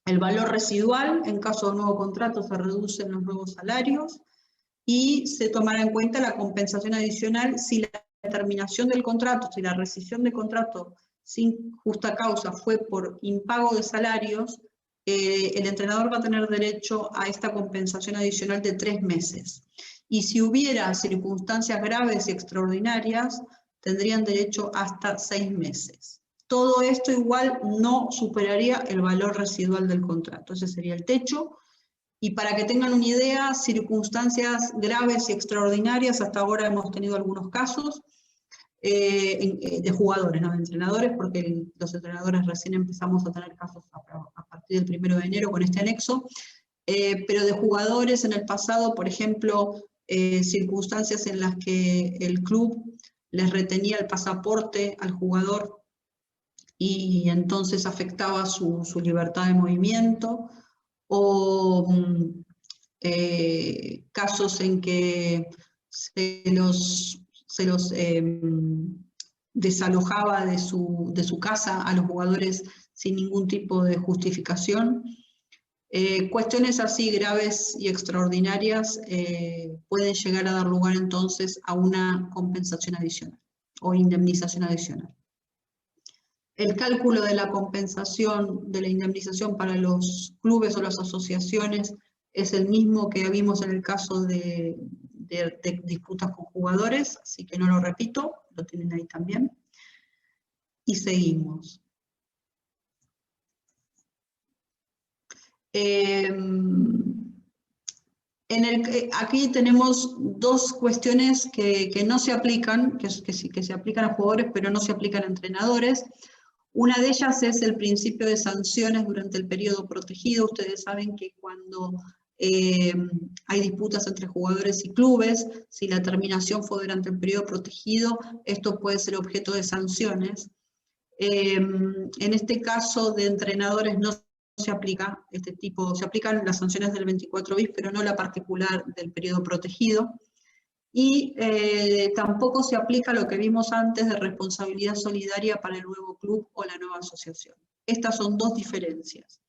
El valor residual, en caso de un nuevo contrato, se reducen los nuevos salarios y se tomará en cuenta la compensación adicional si la terminación del contrato, si la rescisión de contrato sin justa causa fue por impago de salarios, el entrenador va a tener derecho a esta compensación adicional de 3 meses. Y si hubiera circunstancias graves y extraordinarias, tendrían derecho hasta 6 meses. Todo esto igual no superaría el valor residual del contrato, ese sería el techo. Y para que tengan una idea, circunstancias graves y extraordinarias, hasta ahora hemos tenido algunos casos de jugadores, no de entrenadores, porque los entrenadores recién empezamos a tener casos a partir del 1 de enero con este anexo, pero de jugadores en el pasado, por ejemplo, circunstancias en las que el club les retenía el pasaporte al jugador y entonces afectaba su libertad de movimiento, o casos en que se los desalojaba de su casa a los jugadores sin ningún tipo de justificación. Cuestiones así graves y extraordinarias pueden llegar a dar lugar entonces a una compensación adicional o indemnización adicional. El cálculo de la compensación de la indemnización para los clubes o las asociaciones es el mismo que vimos en el caso de disputas con jugadores, así que no lo repito, lo tienen ahí también. Y seguimos. Aquí tenemos 2 cuestiones que no se aplican, que se aplican a jugadores, pero no se aplican a entrenadores. Una de ellas es el principio de sanciones durante el periodo protegido. Ustedes saben que cuando hay disputas entre jugadores y clubes, si la terminación fue durante el periodo protegido, esto puede ser objeto de sanciones. En este caso de entrenadores no se aplica este tipo, se aplican las sanciones del 24 bis, pero no la particular del periodo protegido. Y tampoco se aplica lo que vimos antes de responsabilidad solidaria para el nuevo club o la nueva asociación. Estas son 2 diferencias.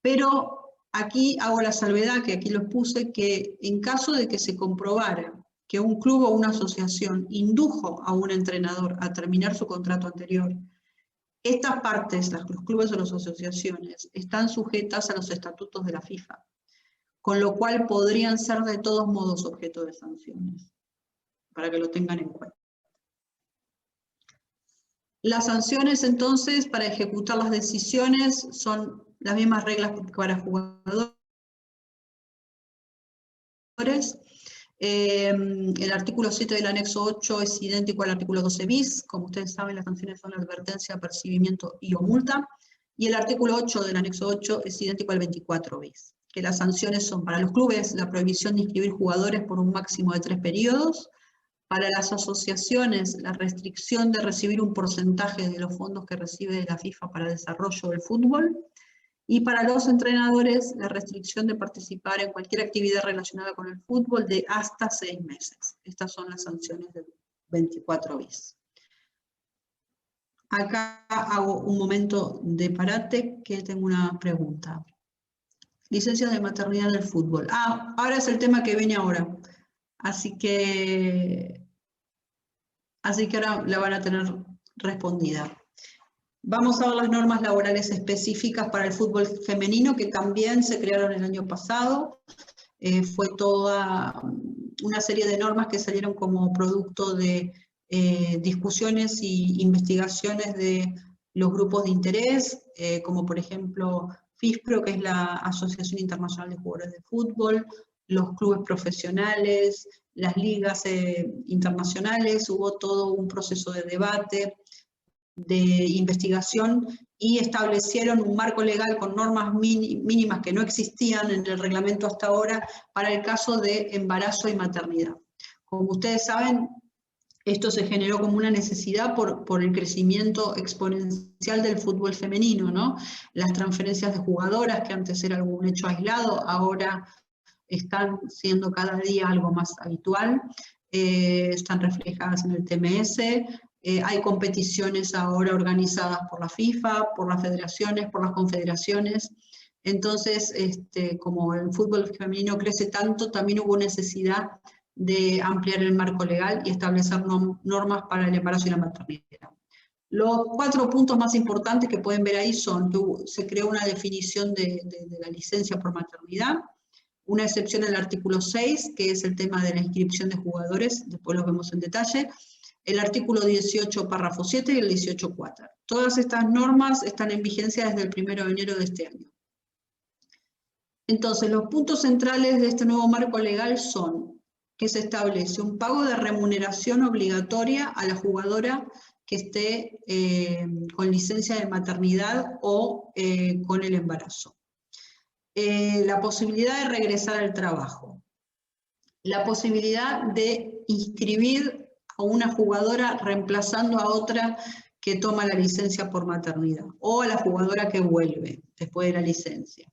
Pero aquí hago la salvedad, que aquí lo puse, que en caso de que se comprobara que un club o una asociación indujo a un entrenador a terminar su contrato anterior, estas partes, los clubes o las asociaciones, están sujetas a los estatutos de la FIFA, con lo cual podrían ser de todos modos objeto de sanciones, para que lo tengan en cuenta. Las sanciones, entonces, para ejecutar las decisiones son las mismas reglas para jugadores El artículo 7 del anexo 8 es idéntico al artículo 12 bis, como ustedes saben las sanciones son la advertencia, apercibimiento y o multa, y el artículo 8 del anexo 8 es idéntico al 24 bis, que las sanciones son para los clubes la prohibición de inscribir jugadores por un máximo de 3 periodos, para las asociaciones la restricción de recibir un porcentaje de los fondos que recibe la FIFA para el desarrollo del fútbol, y para los entrenadores, la restricción de participar en cualquier actividad relacionada con el fútbol de hasta 6 meses. Estas son las sanciones del 24 bis. Acá hago un momento de parate, que tengo una pregunta. Licencias de maternidad en el fútbol. Ahora es el tema que viene ahora. Así que ahora la van a tener respondida. Vamos a ver las normas laborales específicas para el fútbol femenino, que también se crearon el año pasado. Fue toda una serie de normas que salieron como producto de discusiones y investigaciones de los grupos de interés, como por ejemplo FISPRO, que es la Asociación Internacional de Jugadores de Fútbol, los clubes profesionales, las ligas internacionales. Hubo todo un proceso de debate, de investigación, y establecieron un marco legal con normas mínimas que no existían en el reglamento hasta ahora para el caso de embarazo y maternidad. Como ustedes saben, esto se generó como una necesidad por el crecimiento exponencial del fútbol femenino, ¿no? Las transferencias de jugadoras, que antes era algún hecho aislado, ahora están siendo cada día algo más habitual, están reflejadas en el TMS. Hay competiciones ahora organizadas por la FIFA, por las federaciones, por las confederaciones. Entonces, como el fútbol femenino crece tanto, también hubo necesidad de ampliar el marco legal y establecer normas para el embarazo y la maternidad. Los 4 puntos más importantes que pueden ver ahí son que se creó una definición de la licencia por maternidad, una excepción en el artículo 6, que es el tema de la inscripción de jugadores, después lo vemos en detalle, el artículo 18, párrafo 7 y el 18.4. Todas estas normas están en vigencia desde el 1 de enero de este año. Entonces, los puntos centrales de este nuevo marco legal son que se establece un pago de remuneración obligatoria a la jugadora que esté con licencia de maternidad o con el embarazo. La posibilidad de regresar al trabajo. La posibilidad de inscribir a una jugadora reemplazando a otra que toma la licencia por maternidad, o a la jugadora que vuelve después de la licencia.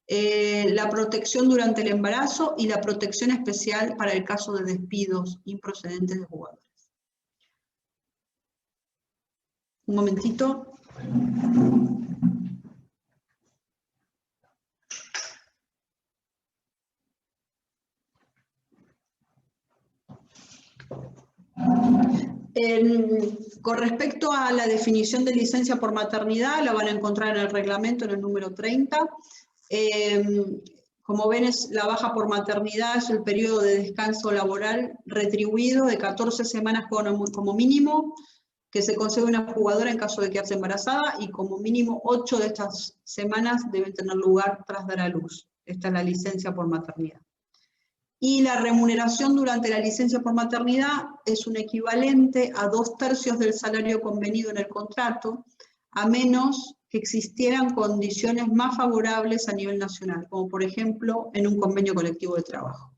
La protección durante el embarazo y la protección especial para el caso de despidos improcedentes de jugadores. Un momentito. Con respecto a la definición de licencia por maternidad, la van a encontrar en el reglamento, en el número 30. Como ven, la baja por maternidad es el periodo de descanso laboral retribuido de 14 semanas como mínimo, que se concede a una jugadora en caso de quedarse embarazada, y como mínimo 8 de estas semanas deben tener lugar tras dar a luz. Esta es la licencia por maternidad. Y la remuneración durante la licencia por maternidad es un equivalente a 2/3 del salario convenido en el contrato, a menos que existieran condiciones más favorables a nivel nacional, como por ejemplo en un convenio colectivo de trabajo.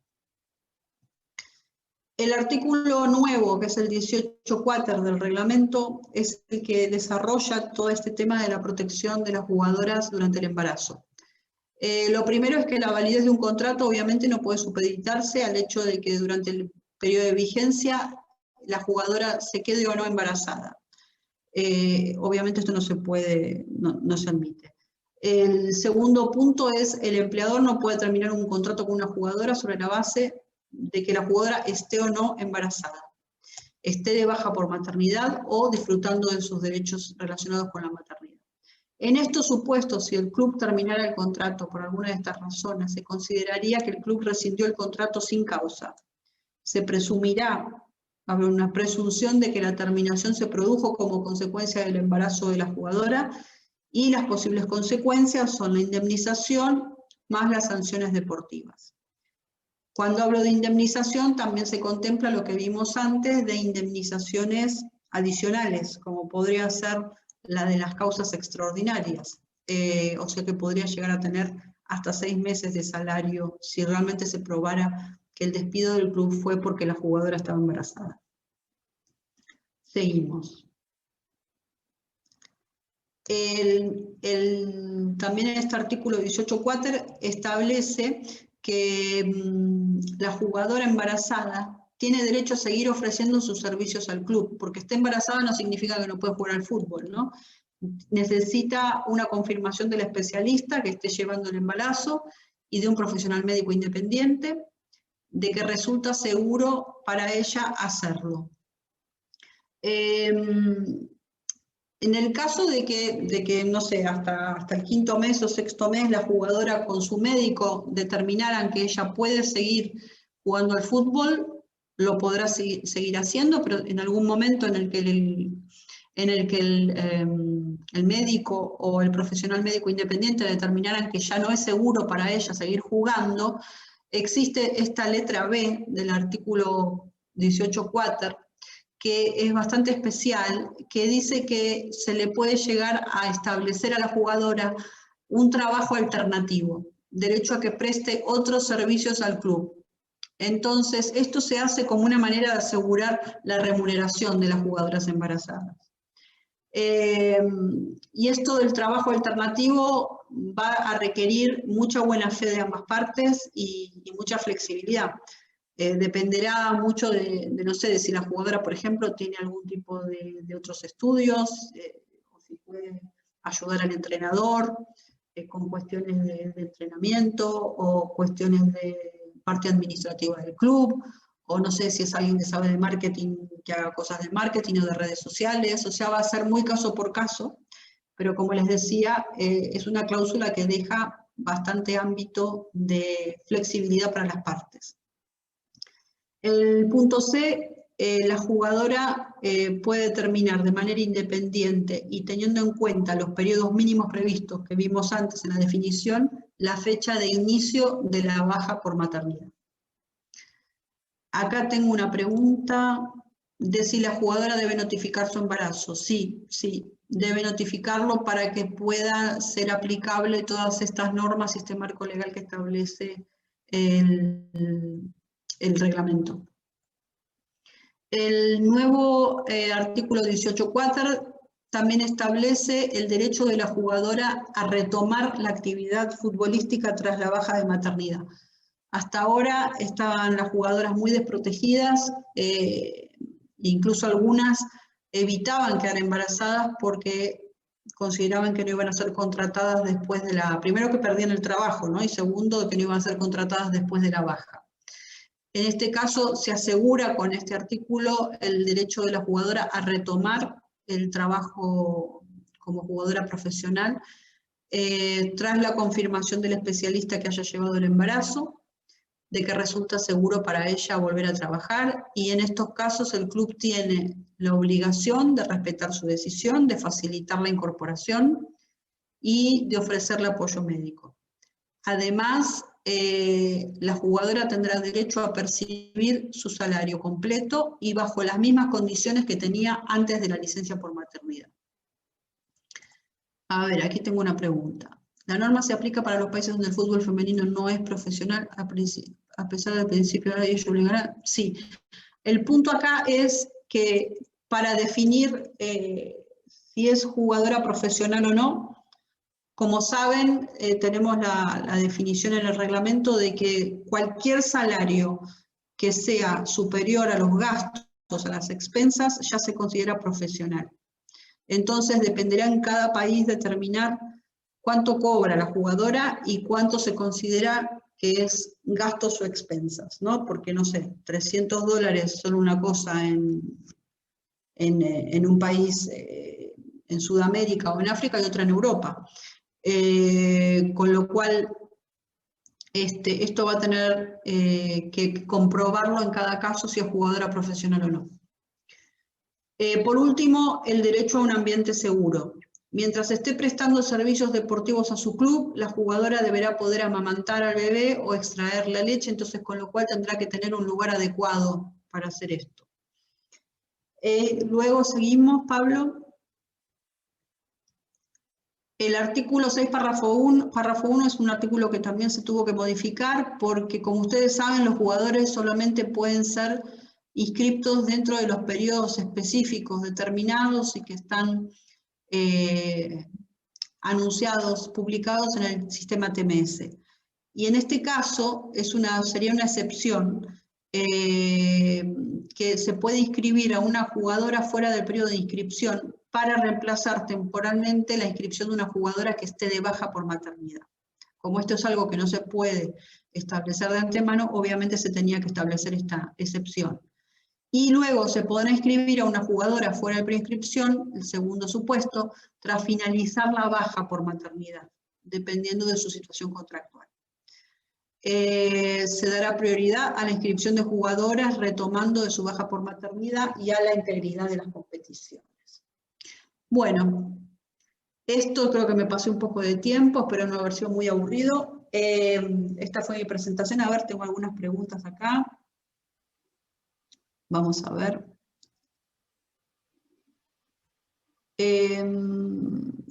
El artículo nuevo, que es el 18.4 del reglamento, es el que desarrolla todo este tema de la protección de las jugadoras durante el embarazo. Lo primero es que la validez de un contrato obviamente no puede supeditarse al hecho de que durante el periodo de vigencia la jugadora se quede o no embarazada. Obviamente esto no se puede, no se admite. El segundo punto es el empleador no puede terminar un contrato con una jugadora sobre la base de que la jugadora esté o no embarazada, esté de baja por maternidad o disfrutando de sus derechos relacionados con la maternidad. En estos supuestos, si el club terminara el contrato por alguna de estas razones, se consideraría que el club rescindió el contrato sin causa. Se presumirá, habrá una presunción de que la terminación se produjo como consecuencia del embarazo de la jugadora, y las posibles consecuencias son la indemnización más las sanciones deportivas. Cuando hablo de indemnización, también se contempla lo que vimos antes de indemnizaciones adicionales, como podría ser la de las causas extraordinarias. O sea que podría llegar a tener hasta 6 meses de salario si realmente se probara que el despido del club fue porque la jugadora estaba embarazada. Seguimos. También este artículo 18.4 establece que la jugadora embarazada tiene derecho a seguir ofreciendo sus servicios al club, porque esté embarazada no significa que no puede jugar al fútbol, ¿no? Necesita una confirmación del especialista que esté llevando el embarazo y de un profesional médico independiente, de que resulta seguro para ella hacerlo. En el caso de que no sé, hasta el 5.º mes o 6.º mes la jugadora con su médico determinaran que ella puede seguir jugando al fútbol, lo podrá seguir haciendo, pero en algún momento en el que el médico o el profesional médico independiente determinaran que ya no es seguro para ella seguir jugando, existe esta letra B del artículo 18.4, que es bastante especial, que dice que se le puede llegar a establecer a la jugadora un trabajo alternativo, derecho a que preste otros servicios al club. Entonces, esto se hace como una manera de asegurar la remuneración de las jugadoras embarazadas. Y esto del trabajo alternativo va a requerir mucha buena fe de ambas partes y mucha flexibilidad. Dependerá mucho no sé, de si la jugadora, por ejemplo, tiene algún tipo de otros estudios, o si puede ayudar al entrenador con cuestiones de entrenamiento o cuestiones de parte administrativa del club, o no sé si es alguien que sabe de marketing, que haga cosas de marketing o de redes sociales, o sea, va a ser muy caso por caso, pero como les decía, es una cláusula que deja bastante ámbito de flexibilidad para las partes. El punto C, la jugadora puede determinar de manera independiente y teniendo en cuenta los periodos mínimos previstos que vimos antes en la definición, la fecha de inicio de la baja por maternidad. Acá tengo una pregunta de si la jugadora debe notificar su embarazo. Sí, debe notificarlo para que pueda ser aplicable todas estas normas y este marco legal que establece el reglamento. El nuevo artículo 18.4 también establece el derecho de la jugadora a retomar la actividad futbolística tras la baja de maternidad. Hasta ahora estaban las jugadoras muy desprotegidas, incluso algunas evitaban quedar embarazadas porque consideraban que no iban a ser contratadas después de primero que perdían el trabajo, ¿no? Y segundo, que no iban a ser contratadas después de la baja. En este caso se asegura con este artículo el derecho de la jugadora a retomar el trabajo como jugadora profesional tras la confirmación del especialista que haya llevado el embarazo, de que resulta seguro para ella volver a trabajar, y en estos casos el club tiene la obligación de respetar su decisión, de facilitar la incorporación y de ofrecerle apoyo médico. Además, la jugadora tendrá derecho a percibir su salario completo y bajo las mismas condiciones que tenía antes de la licencia por maternidad. A ver, aquí tengo una pregunta. ¿La norma se aplica para los países donde el fútbol femenino no es profesional a pesar del principio de la ley obligará? Sí. El punto acá es que para definir si es jugadora profesional o no, como saben, tenemos la definición en el reglamento de que cualquier salario que sea superior a los gastos, a las expensas, ya se considera profesional. Entonces dependerá en cada país determinar cuánto cobra la jugadora y cuánto se considera que es gastos o expensas, ¿no? Porque, no sé, $300 son una cosa en un país en Sudamérica o en África y otra en Europa. Con lo cual, esto va a tener que comprobarlo en cada caso si es jugadora profesional o no. Por último, el derecho a un ambiente seguro. Mientras esté prestando servicios deportivos a su club, la jugadora deberá poder amamantar al bebé o extraer la leche, entonces con lo cual tendrá que tener un lugar adecuado para hacer esto. Luego seguimos, Pablo. El artículo 6, párrafo 1 es un artículo que también se tuvo que modificar porque, como ustedes saben, los jugadores solamente pueden ser inscriptos dentro de los periodos específicos determinados y que están anunciados, publicados en el sistema TMS. Y en este caso sería una excepción que se puede inscribir a una jugadora fuera del periodo de inscripción para reemplazar temporalmente la inscripción de una jugadora que esté de baja por maternidad. Como esto es algo que no se puede establecer de antemano, obviamente se tenía que establecer esta excepción. Y luego se podrá inscribir a una jugadora fuera de preinscripción, el segundo supuesto, tras finalizar la baja por maternidad, dependiendo de su situación contractual. Se dará prioridad a la inscripción de jugadoras retomando de su baja por maternidad y a la integridad de las competiciones. Bueno, esto creo que me pasé un poco de tiempo, espero no haber sido muy aburrido. Esta fue mi presentación. A ver, tengo algunas preguntas acá. Vamos a ver.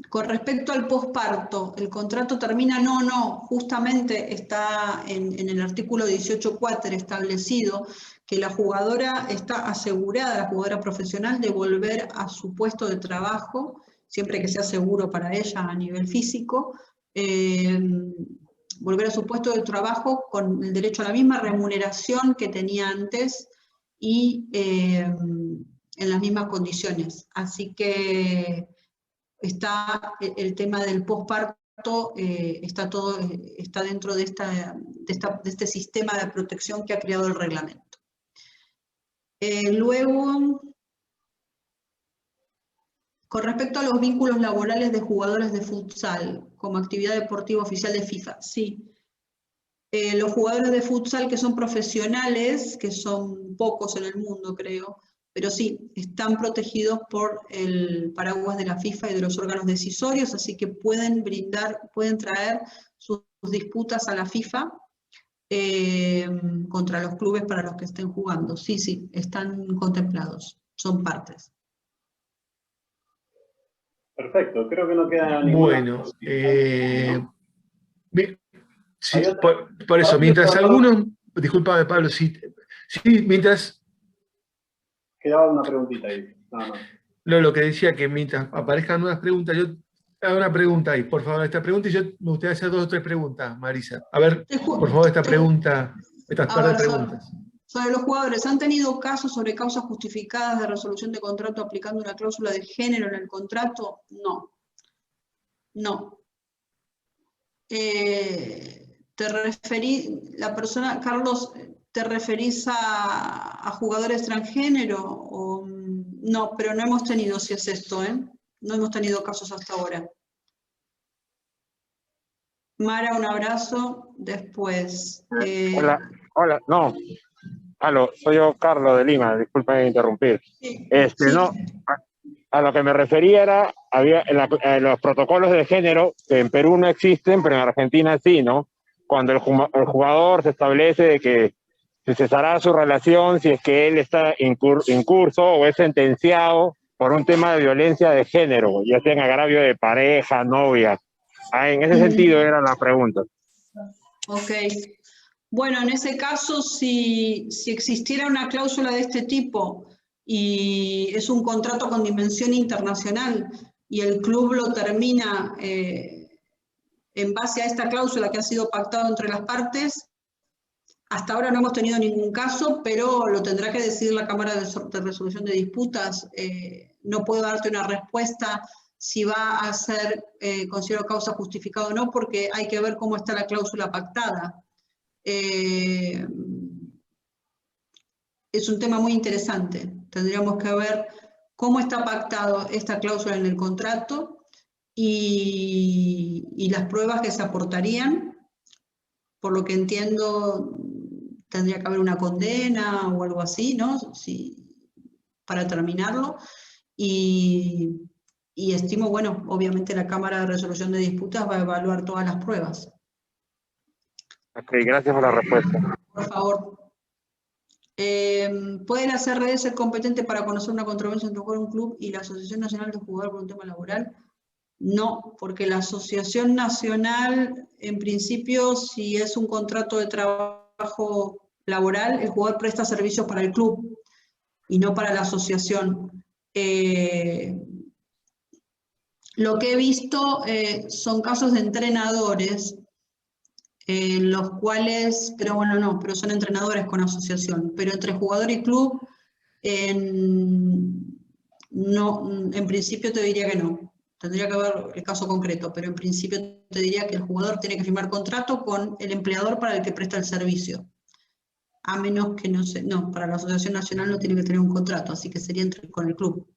Con respecto al posparto, ¿el contrato termina? No, justamente está en el artículo 18.4 establecido que la jugadora está asegurada, la jugadora profesional, de volver a su puesto de trabajo, siempre que sea seguro para ella a nivel físico, volver a su puesto de trabajo con el derecho a la misma remuneración que tenía antes y en las mismas condiciones. Así que está el tema del posparto, está dentro de este sistema de protección que ha creado el reglamento. Luego, con respecto a los vínculos laborales de jugadores de futsal como actividad deportiva oficial de FIFA, sí. Los jugadores de futsal que son profesionales, que son pocos en el mundo creo, pero sí, están protegidos por el paraguas de la FIFA y de los órganos decisorios, así que pueden traer sus disputas a la FIFA contra los clubes para los que estén jugando. Sí, están contemplados, son partes. Perfecto, creo que no queda ninguna. Bueno, sí, por eso, mientras algunos, discúlpame Pablo, sí, mientras... Quedaba una preguntita ahí, nada más. No, lo que decía que mientras aparezcan nuevas preguntas, yo hago una pregunta ahí, por favor, esta pregunta, y yo me gustaría hacer 2 o 3 preguntas, Marisa. A ver, por favor, estas par de preguntas. Sobre los jugadores, ¿han tenido casos sobre causas justificadas de resolución de contrato aplicando una cláusula de género en el contrato? No. Carlos, ¿te referís a jugadores transgénero? No, pero no hemos tenido, si es esto, no hemos tenido casos hasta ahora. Mara, un abrazo. Después. Hola, no. Aló, soy yo, Carlos de Lima, disculpen interrumpir. Sí. No, a lo que me refería era, había los protocolos de género, que en Perú no existen, pero en Argentina sí, ¿no? Cuando el jugador se establece de que se cesará su relación si es que él está incurso o es sentenciado por un tema de violencia de género, ya sea en agravio de pareja, novia. En ese sentido era la pregunta. Ok. Bueno, en ese caso, si existiera una cláusula de este tipo y es un contrato con dimensión internacional y el club lo termina en base a esta cláusula que ha sido pactado entre las partes, hasta ahora no hemos tenido ningún caso, pero lo tendrá que decidir la Cámara de Resolución de Disputas. No puedo darte una respuesta si va a ser considerado causa justificada o no, porque hay que ver cómo está la cláusula pactada. Es un tema muy interesante. Tendríamos que ver cómo está pactado esta cláusula en el contrato y las pruebas que se aportarían. Por lo que entiendo, tendría que haber una condena o algo así, ¿no? Para terminarlo. Y Y estimo, bueno, obviamente la Cámara de Resolución de Disputas va a evaluar todas las pruebas. Ok, gracias por la respuesta. Por favor. ¿Puede la CRD ser competente para conocer una controversia entre un club y la Asociación Nacional de Jugadores por un tema laboral? No, porque la Asociación Nacional, en principio, si es un contrato de trabajo laboral, el jugador presta servicios para el club y no para la asociación. Lo que he visto son casos de entrenadores en los cuales, pero bueno, no, pero son entrenadores con asociación, pero entre jugador y club, no, en principio te diría que no. Tendría que ver el caso concreto, pero en principio te diría que el jugador tiene que firmar contrato con el empleador para el que presta el servicio. A menos que no sé, no, para la Asociación Nacional no tiene que tener un contrato, así que sería con el club.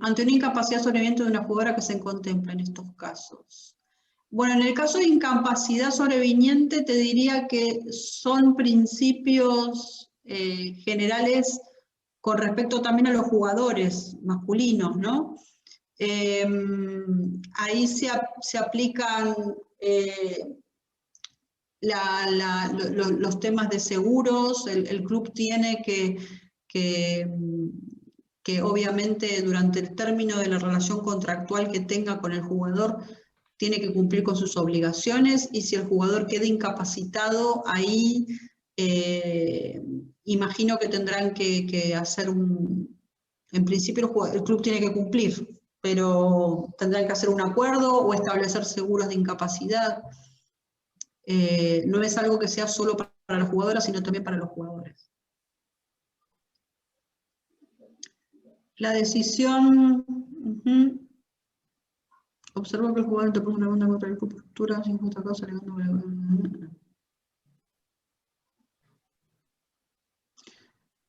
Ante una incapacidad sobreviviente de una jugadora que se contempla en estos casos. Bueno, en el caso de incapacidad sobreviniente te diría que son principios generales con respecto también a los jugadores masculinos, ¿no? Ahí se aplican los temas de seguros, el club tiene que obviamente durante el término de la relación contractual que tenga con el jugador, tiene que cumplir con sus obligaciones, y si el jugador queda incapacitado, ahí imagino que tendrán que hacer en principio el club tiene que cumplir, pero tendrán que hacer un acuerdo o establecer seguros de incapacidad. No es algo que sea solo para las jugadoras, sino también para los jugadores. La decisión... Observo que el jugador interpuso una demanda contra la cultura sin justa causa alegando...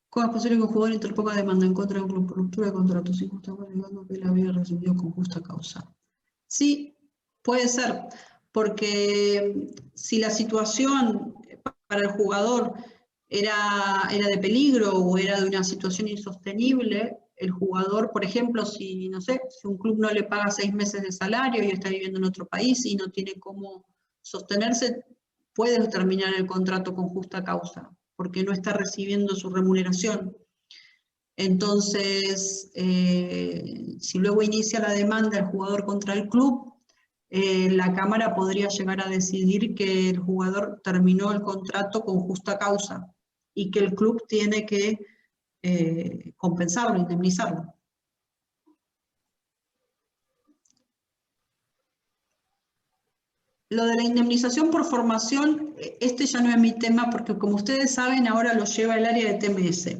¿Cómo es posible que un jugador interponga demanda en contra de un club por ruptura de contrato sin justa causa alegando que él había recibido con justa causa? Sí, puede ser, porque si la situación para el jugador era de peligro o era de una situación insostenible, el jugador, por ejemplo, si, no sé, si un club no le paga 6 meses de salario y está viviendo en otro país y no tiene cómo sostenerse, puede terminar el contrato con justa causa, porque no está recibiendo su remuneración. Entonces, si luego inicia la demanda el jugador contra el club, la Cámara podría llegar a decidir que el jugador terminó el contrato con justa causa y que el club tiene que compensarlo, indemnizarlo. Lo de la indemnización por formación, este ya no es mi tema, porque como ustedes saben, ahora lo lleva el área de TMS.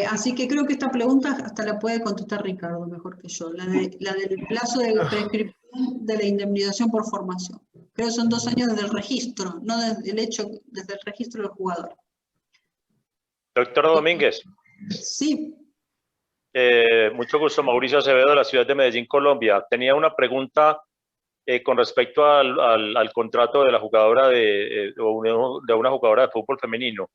Así que creo que esta pregunta hasta la puede contestar Ricardo mejor que yo, la del plazo de prescripción de la indemnización por formación. Creo que son 2 años desde el registro, no desde el registro del jugador. Doctor Domínguez. Sí. Mucho gusto, Mauricio Acevedo, de la ciudad de Medellín, Colombia. Tenía una pregunta con respecto al contrato de la jugadora de una jugadora de fútbol femenino.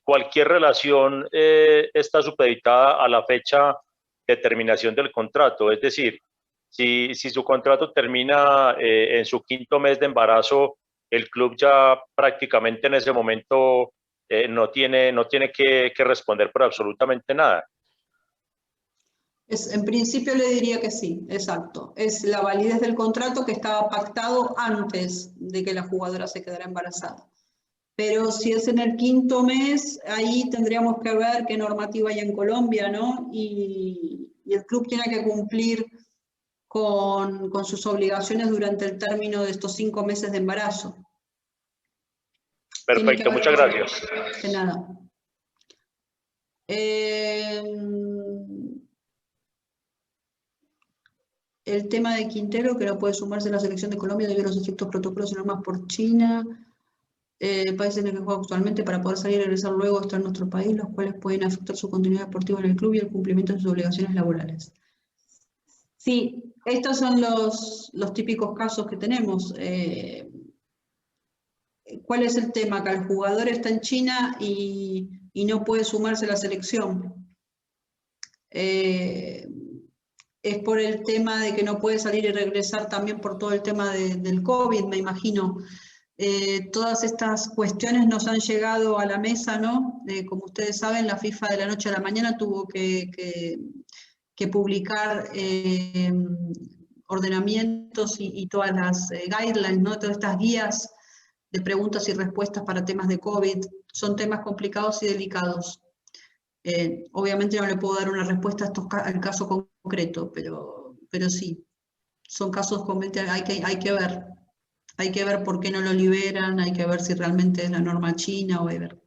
Cualquier relación está supeditada a la fecha de terminación del contrato, es decir, si su contrato termina en su 5º mes de embarazo, el club ya prácticamente en ese momento no tiene que responder por absolutamente nada. En principio le diría que sí, exacto. Es la validez del contrato que estaba pactado antes de que la jugadora se quedara embarazada. Pero si es en el 5º mes, ahí tendríamos que ver qué normativa hay en Colombia, ¿no? Y el club tiene que cumplir con sus obligaciones durante el término de estos 5 meses de embarazo. Perfecto, muchas gracias. De nada. El tema de Quintero, que no puede sumarse a la selección de Colombia debido a los estrictos protocolos y normas por China, países en el que juega actualmente, para poder salir y regresar luego a estar en nuestro país, los cuales pueden afectar su continuidad deportiva en el club y el cumplimiento de sus obligaciones laborales. Sí, estos son los típicos casos que tenemos. ¿Cuál es el tema? Que el jugador está en China y no puede sumarse a la selección. Es por el tema de que no puede salir y regresar también por todo el tema del COVID, me imagino. Todas estas cuestiones nos han llegado a la mesa, ¿no? Como ustedes saben, la FIFA de la noche a la mañana tuvo que publicar ordenamientos y todas las guidelines, ¿no? Todas estas guías de preguntas y respuestas para temas de COVID. Son temas complicados y delicados. Obviamente no le puedo dar una respuesta al caso concreto, pero sí, son casos hay que ver. Hay que ver por qué no lo liberan, hay que ver si realmente es la norma china o ver.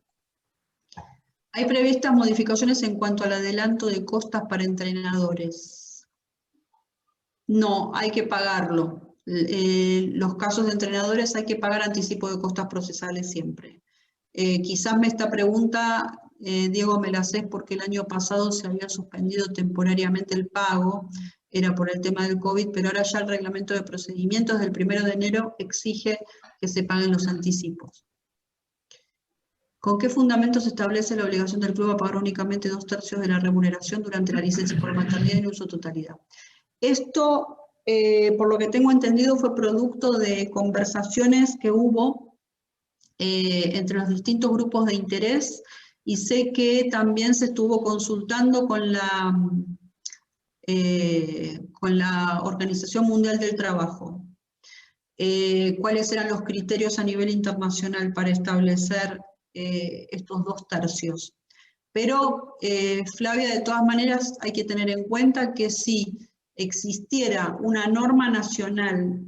Hay previstas modificaciones en cuanto al adelanto de costas para entrenadores. No, hay que pagarlo. Los casos de entrenadores hay que pagar anticipo de costas procesales siempre. Quizás esta pregunta, Diego, me la haces porque el año pasado se había suspendido temporariamente el pago, era por el tema del COVID, pero ahora ya el reglamento de procedimientos del 1 de enero exige que se paguen los anticipos. ¿Con qué fundamento se establece la obligación del club a pagar únicamente 2/3 de la remuneración durante la licencia por maternidad en uso totalidad? Esto, por lo que tengo entendido, fue producto de conversaciones que hubo entre los distintos grupos de interés, y sé que también se estuvo consultando con la Organización Mundial del Trabajo. ¿Cuáles eran los criterios a nivel internacional para establecer estos 2/3? Pero, Flavia, de todas maneras hay que tener en cuenta que si existiera una norma nacional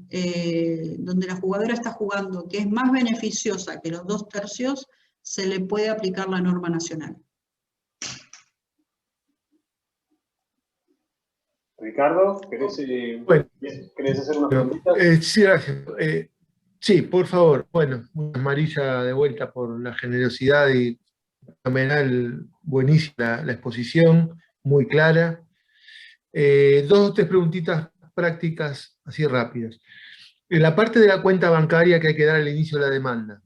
donde la jugadora está jugando que es más beneficiosa que los 2/3, se le puede aplicar la norma nacional. Ricardo, ¿querés hacer una preguntita? Sí, gracias. Sí, por favor. Bueno, Marilla, de vuelta por la generosidad y fenomenal, buenísima la exposición, muy clara. 2 o 3 preguntitas prácticas, así rápidas. En la parte de la cuenta bancaria que hay que dar al inicio de la demanda,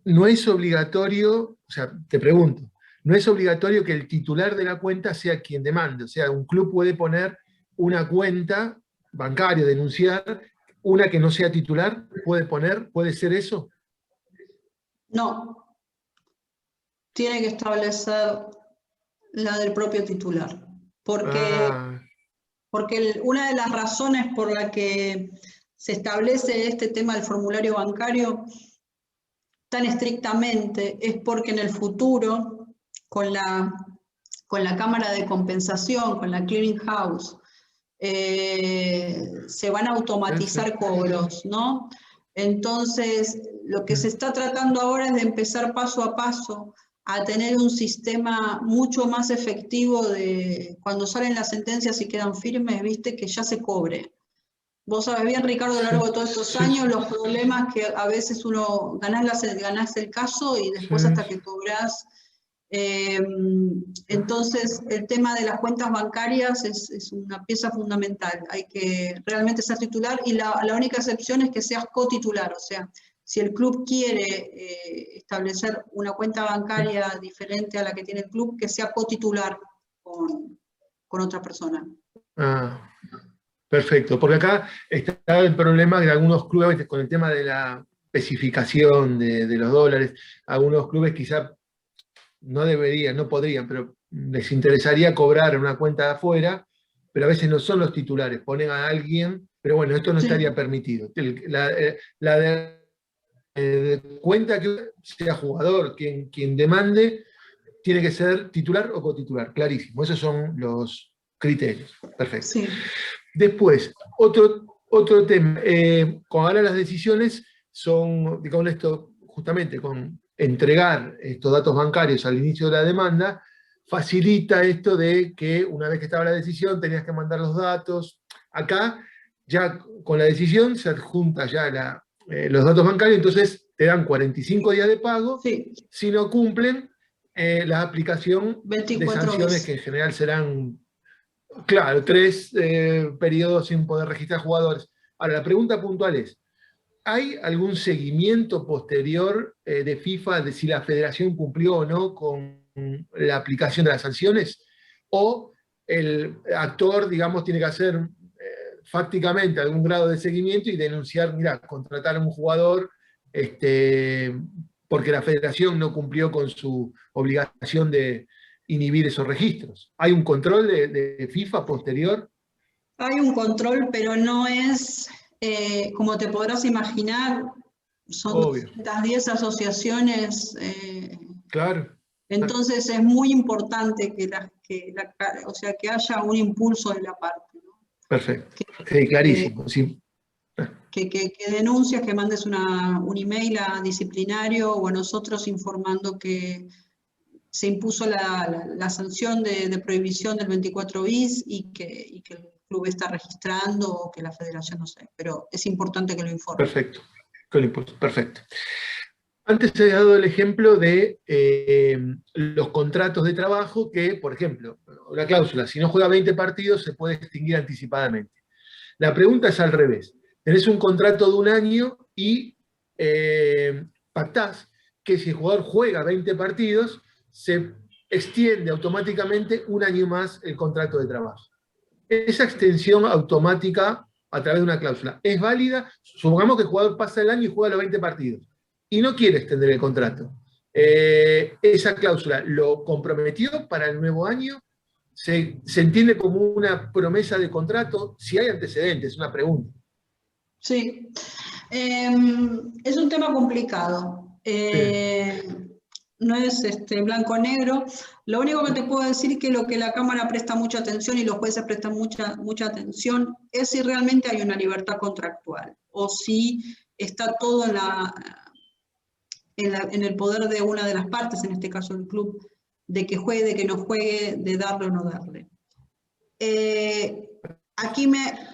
no es obligatorio, o sea, te pregunto, no es obligatorio que el titular de la cuenta sea quien demande, o sea, un club puede poner una cuenta bancaria, denunciar, una que no sea titular, puede ser eso. No, tiene que establecer la del propio titular, porque una de las razones por la que se establece este tema del formulario bancario tan estrictamente es porque en el futuro, con la Cámara de Compensación, con la Clearing House, se van a automatizar cobros, ¿no? Entonces, lo que se está tratando ahora es de empezar paso a paso a tener un sistema mucho más efectivo de cuando salen las sentencias y quedan firmes, viste, que ya se cobre. Vos sabés bien, Ricardo, a lo largo de todos estos años, los problemas que a veces uno ganás el caso y después hasta que cobrás. Entonces, el tema de las cuentas bancarias es una pieza fundamental. Hay que realmente ser titular, y la única excepción es que seas cotitular. O sea, si el club quiere establecer una cuenta bancaria diferente a la que tiene el club, que sea cotitular con otra persona. Ah, perfecto, porque acá está el problema de algunos clubes con el tema de la especificación de los dólares. Algunos clubes quizá no podrían, pero les interesaría cobrar una cuenta de afuera, pero a veces no son los titulares, ponen a alguien, pero bueno, esto no estaría permitido. La de cuenta que sea jugador, quien demande, tiene que ser titular o cotitular, clarísimo. Esos son los criterios. Perfecto. Sí. Después, otro tema. Ahora las decisiones son, con esto, justamente con entregar estos datos bancarios al inicio de la demanda, facilita esto de que una vez que estaba la decisión tenías que mandar los datos. Acá, ya con la decisión se adjunta ya los datos bancarios, entonces te dan 45 días de pago. Sí. Si no cumplen, la aplicación 24 de sanciones días. que en general serán, claro, 3 periodos sin poder registrar jugadores. Ahora, la pregunta puntual es, ¿hay algún seguimiento posterior de FIFA de si la federación cumplió o no con la aplicación de las sanciones? o el actor, digamos, tiene que hacer fácticamente algún grado de seguimiento y denunciar, mira, contratar a un jugador porque la federación no cumplió con su obligación de inhibir esos registros. ¿Hay un control de FIFA posterior? Hay un control, pero no es, como te podrás imaginar, son Obvio. 210 asociaciones. Claro. Entonces es muy importante o sea, que haya un impulso de la parte, ¿no? Perfecto. Sí, clarísimo. Sí. Que denuncies, que mandes un email a disciplinario o a nosotros informando que se impuso la sanción de prohibición del 24 bis y que el club está registrando o que la federación no sé, pero es importante que lo informe. Perfecto. Perfecto. Antes he dado el ejemplo de los contratos de trabajo que, por ejemplo, la cláusula, si no juega 20 partidos se puede extinguir anticipadamente. La pregunta es al revés. Tenés un contrato de un año y pactás que si el jugador juega 20 partidos, se extiende automáticamente un año más el contrato de trabajo. Esa extensión automática a través de una cláusula es válida. Supongamos que el jugador pasa el año y juega los 20 partidos y no quiere extender el contrato. Esa cláusula lo comprometió para el nuevo año. Se entiende como una promesa de contrato. Si hay antecedentes, una pregunta. Sí, es un tema complicado. No es blanco-negro. Lo único que te puedo decir es que lo que la Cámara presta mucha atención y los jueces prestan mucha atención es si realmente hay una libertad contractual o si está todo en el poder de una de las partes, en este caso el club, de que juegue, de que no juegue, de darle o no darle. Aquí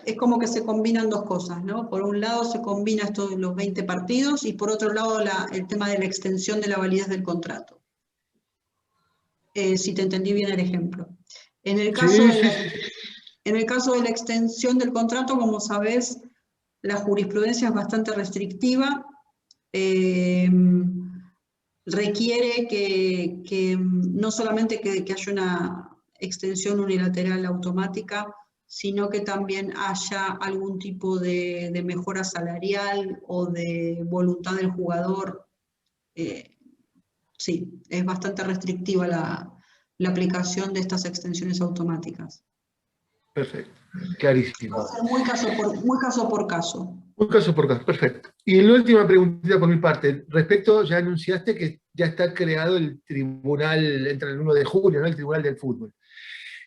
es como que se combinan dos cosas, ¿no? Por un lado se combina esto de los 20 partidos y por otro lado el tema de la extensión de la validez del contrato. Si te entendí bien el ejemplo. En el caso de la extensión del contrato, como sabés, la jurisprudencia es bastante restrictiva. Requiere que no solamente que haya una extensión unilateral automática, sino que también haya algún tipo de mejora salarial o de voluntad del jugador. Sí, es bastante restrictiva la aplicación de estas extensiones automáticas. Perfecto, clarísimo. Va a ser muy caso por caso. Un caso por caso, perfecto. Y la última preguntita por mi parte. Respecto, ya anunciaste que ya está creado el tribunal, entra el 1 de julio, ¿no? El Tribunal del Fútbol.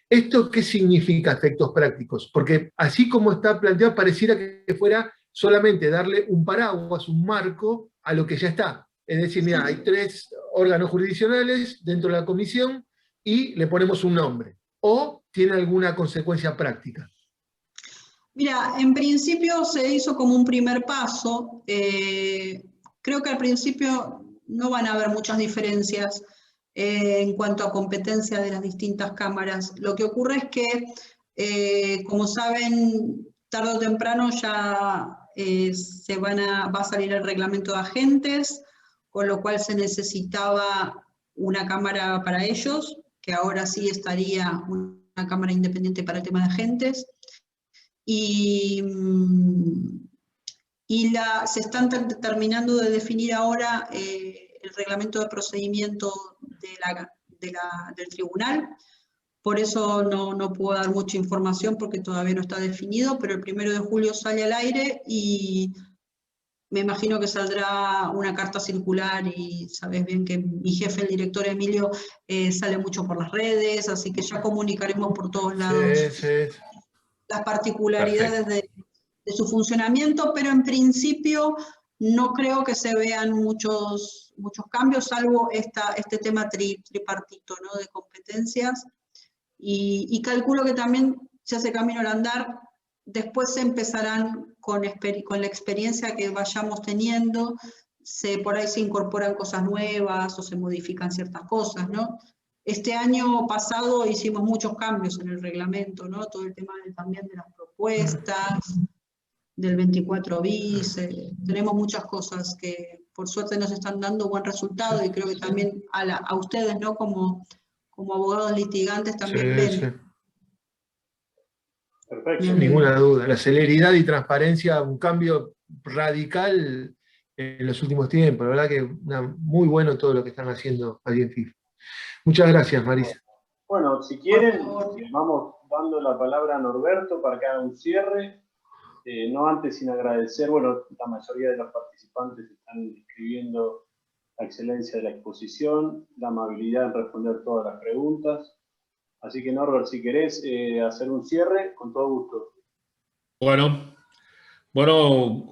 ¿Esto qué significa a efectos prácticos? Porque así como está planteado, pareciera que fuera solamente darle un paraguas, un marco a lo que ya está. Es decir, mira, hay 3 órganos jurisdiccionales dentro de la comisión y le ponemos un nombre. ¿O tiene alguna consecuencia práctica? Mira, en principio se hizo como un primer paso. Creo que al principio no van a haber muchas diferencias en cuanto a competencia de las distintas cámaras. Lo que ocurre es que, como saben, tarde o temprano ya va a salir el reglamento de agentes, con lo cual se necesitaba una cámara para ellos, que ahora sí estaría una cámara independiente para el tema de agentes. Y se están terminando de definir ahora el reglamento de procedimiento del tribunal. Por eso no puedo dar mucha información porque todavía no está definido, pero el 1 de julio sale al aire y me imagino que saldrá una carta circular y sabes bien que mi jefe, el director Emilio, sale mucho por las redes, así que ya comunicaremos por todos lados. Sí. Las particularidades de su funcionamiento, pero en principio no creo que se vean muchos cambios, salvo este tema tripartito, ¿no? De competencias, y calculo que también se hace camino al andar. Después se empezarán con la experiencia que vayamos teniendo, por ahí se incorporan cosas nuevas o se modifican ciertas cosas, ¿no? Este año pasado hicimos muchos cambios en el reglamento, ¿no? Todo el tema también de las propuestas, del 24 bis, tenemos muchas cosas que por suerte nos están dando buen resultado y creo que también a ustedes, ¿no? Como como abogados litigantes también Sí, ven. sí. Perfecto. Sin ninguna duda. La celeridad y transparencia, un cambio radical en los últimos tiempos. La verdad que muy bueno todo lo que están haciendo allí en FIFA. Muchas gracias, Marisa. Bueno, si quieren, Por favor. vamos dando la palabra a Norberto para que haga un cierre. No antes sin agradecer, bueno, la mayoría de los participantes están describiendo la excelencia de la exposición, la amabilidad en responder todas las preguntas. Así que Norbert, si querés hacer un cierre, con todo gusto. Bueno,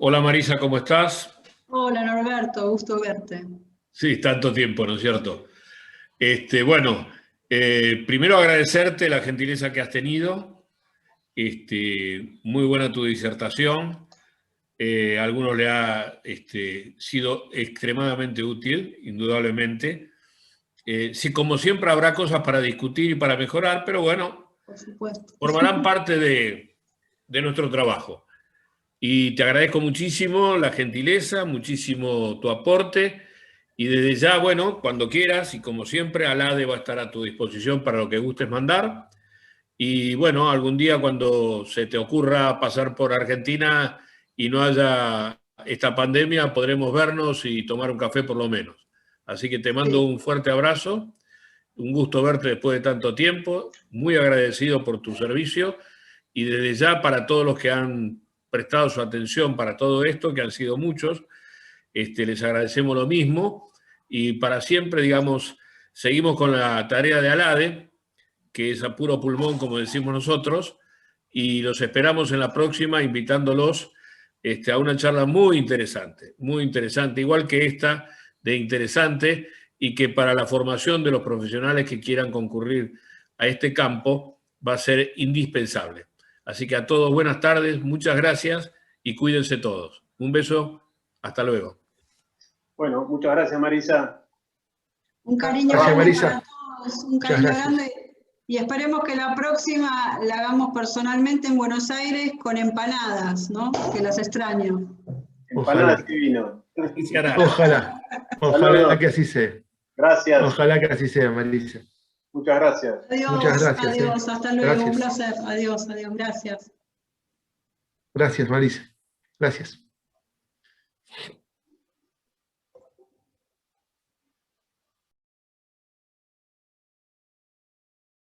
hola Marisa, ¿cómo estás? Hola Norberto, gusto verte. Sí, tanto tiempo, ¿no es cierto? Bueno, primero agradecerte la gentileza que has tenido. Muy buena tu disertación. A algunos le ha sido extremadamente útil, indudablemente. Sí, como siempre habrá cosas para discutir y para mejorar, pero bueno, Por supuesto. formarán parte de nuestro trabajo. Y te agradezco muchísimo la gentileza, muchísimo tu aporte. Y desde ya, bueno, cuando quieras y como siempre, Alade va a estar a tu disposición para lo que gustes mandar. Y bueno, algún día cuando se te ocurra pasar por Argentina y no haya esta pandemia, podremos vernos y tomar un café por lo menos. Así que te mando un fuerte abrazo, un gusto verte después de tanto tiempo, muy agradecido por tu servicio y desde ya para todos los que han prestado su atención para todo esto, que han sido muchos, les agradecemos lo mismo y para siempre, digamos, seguimos con la tarea de Alade, que es a puro pulmón, como decimos nosotros, y los esperamos en la próxima, invitándolos a una charla muy interesante, igual que esta de interesante, y que para la formación de los profesionales que quieran concurrir a este campo va a ser indispensable. Así que a todos, buenas tardes, muchas gracias y cuídense todos. Un beso, hasta luego. Bueno, muchas gracias, Marisa. Un cariño Gracias, grande Marisa. para todos, un Muchas cariño gracias. grande. Y esperemos que la próxima la hagamos personalmente en Buenos Aires con empanadas, ¿no? Que las extraño. Empanadas y vino. Y se hará. Ojalá Saludos. que así sea. Gracias. Ojalá que así sea, Marisa. Muchas gracias. Adiós, Muchas gracias, adiós, hasta luego, Gracias. un placer. Adiós, adiós, gracias. Gracias, Marisa. Gracias.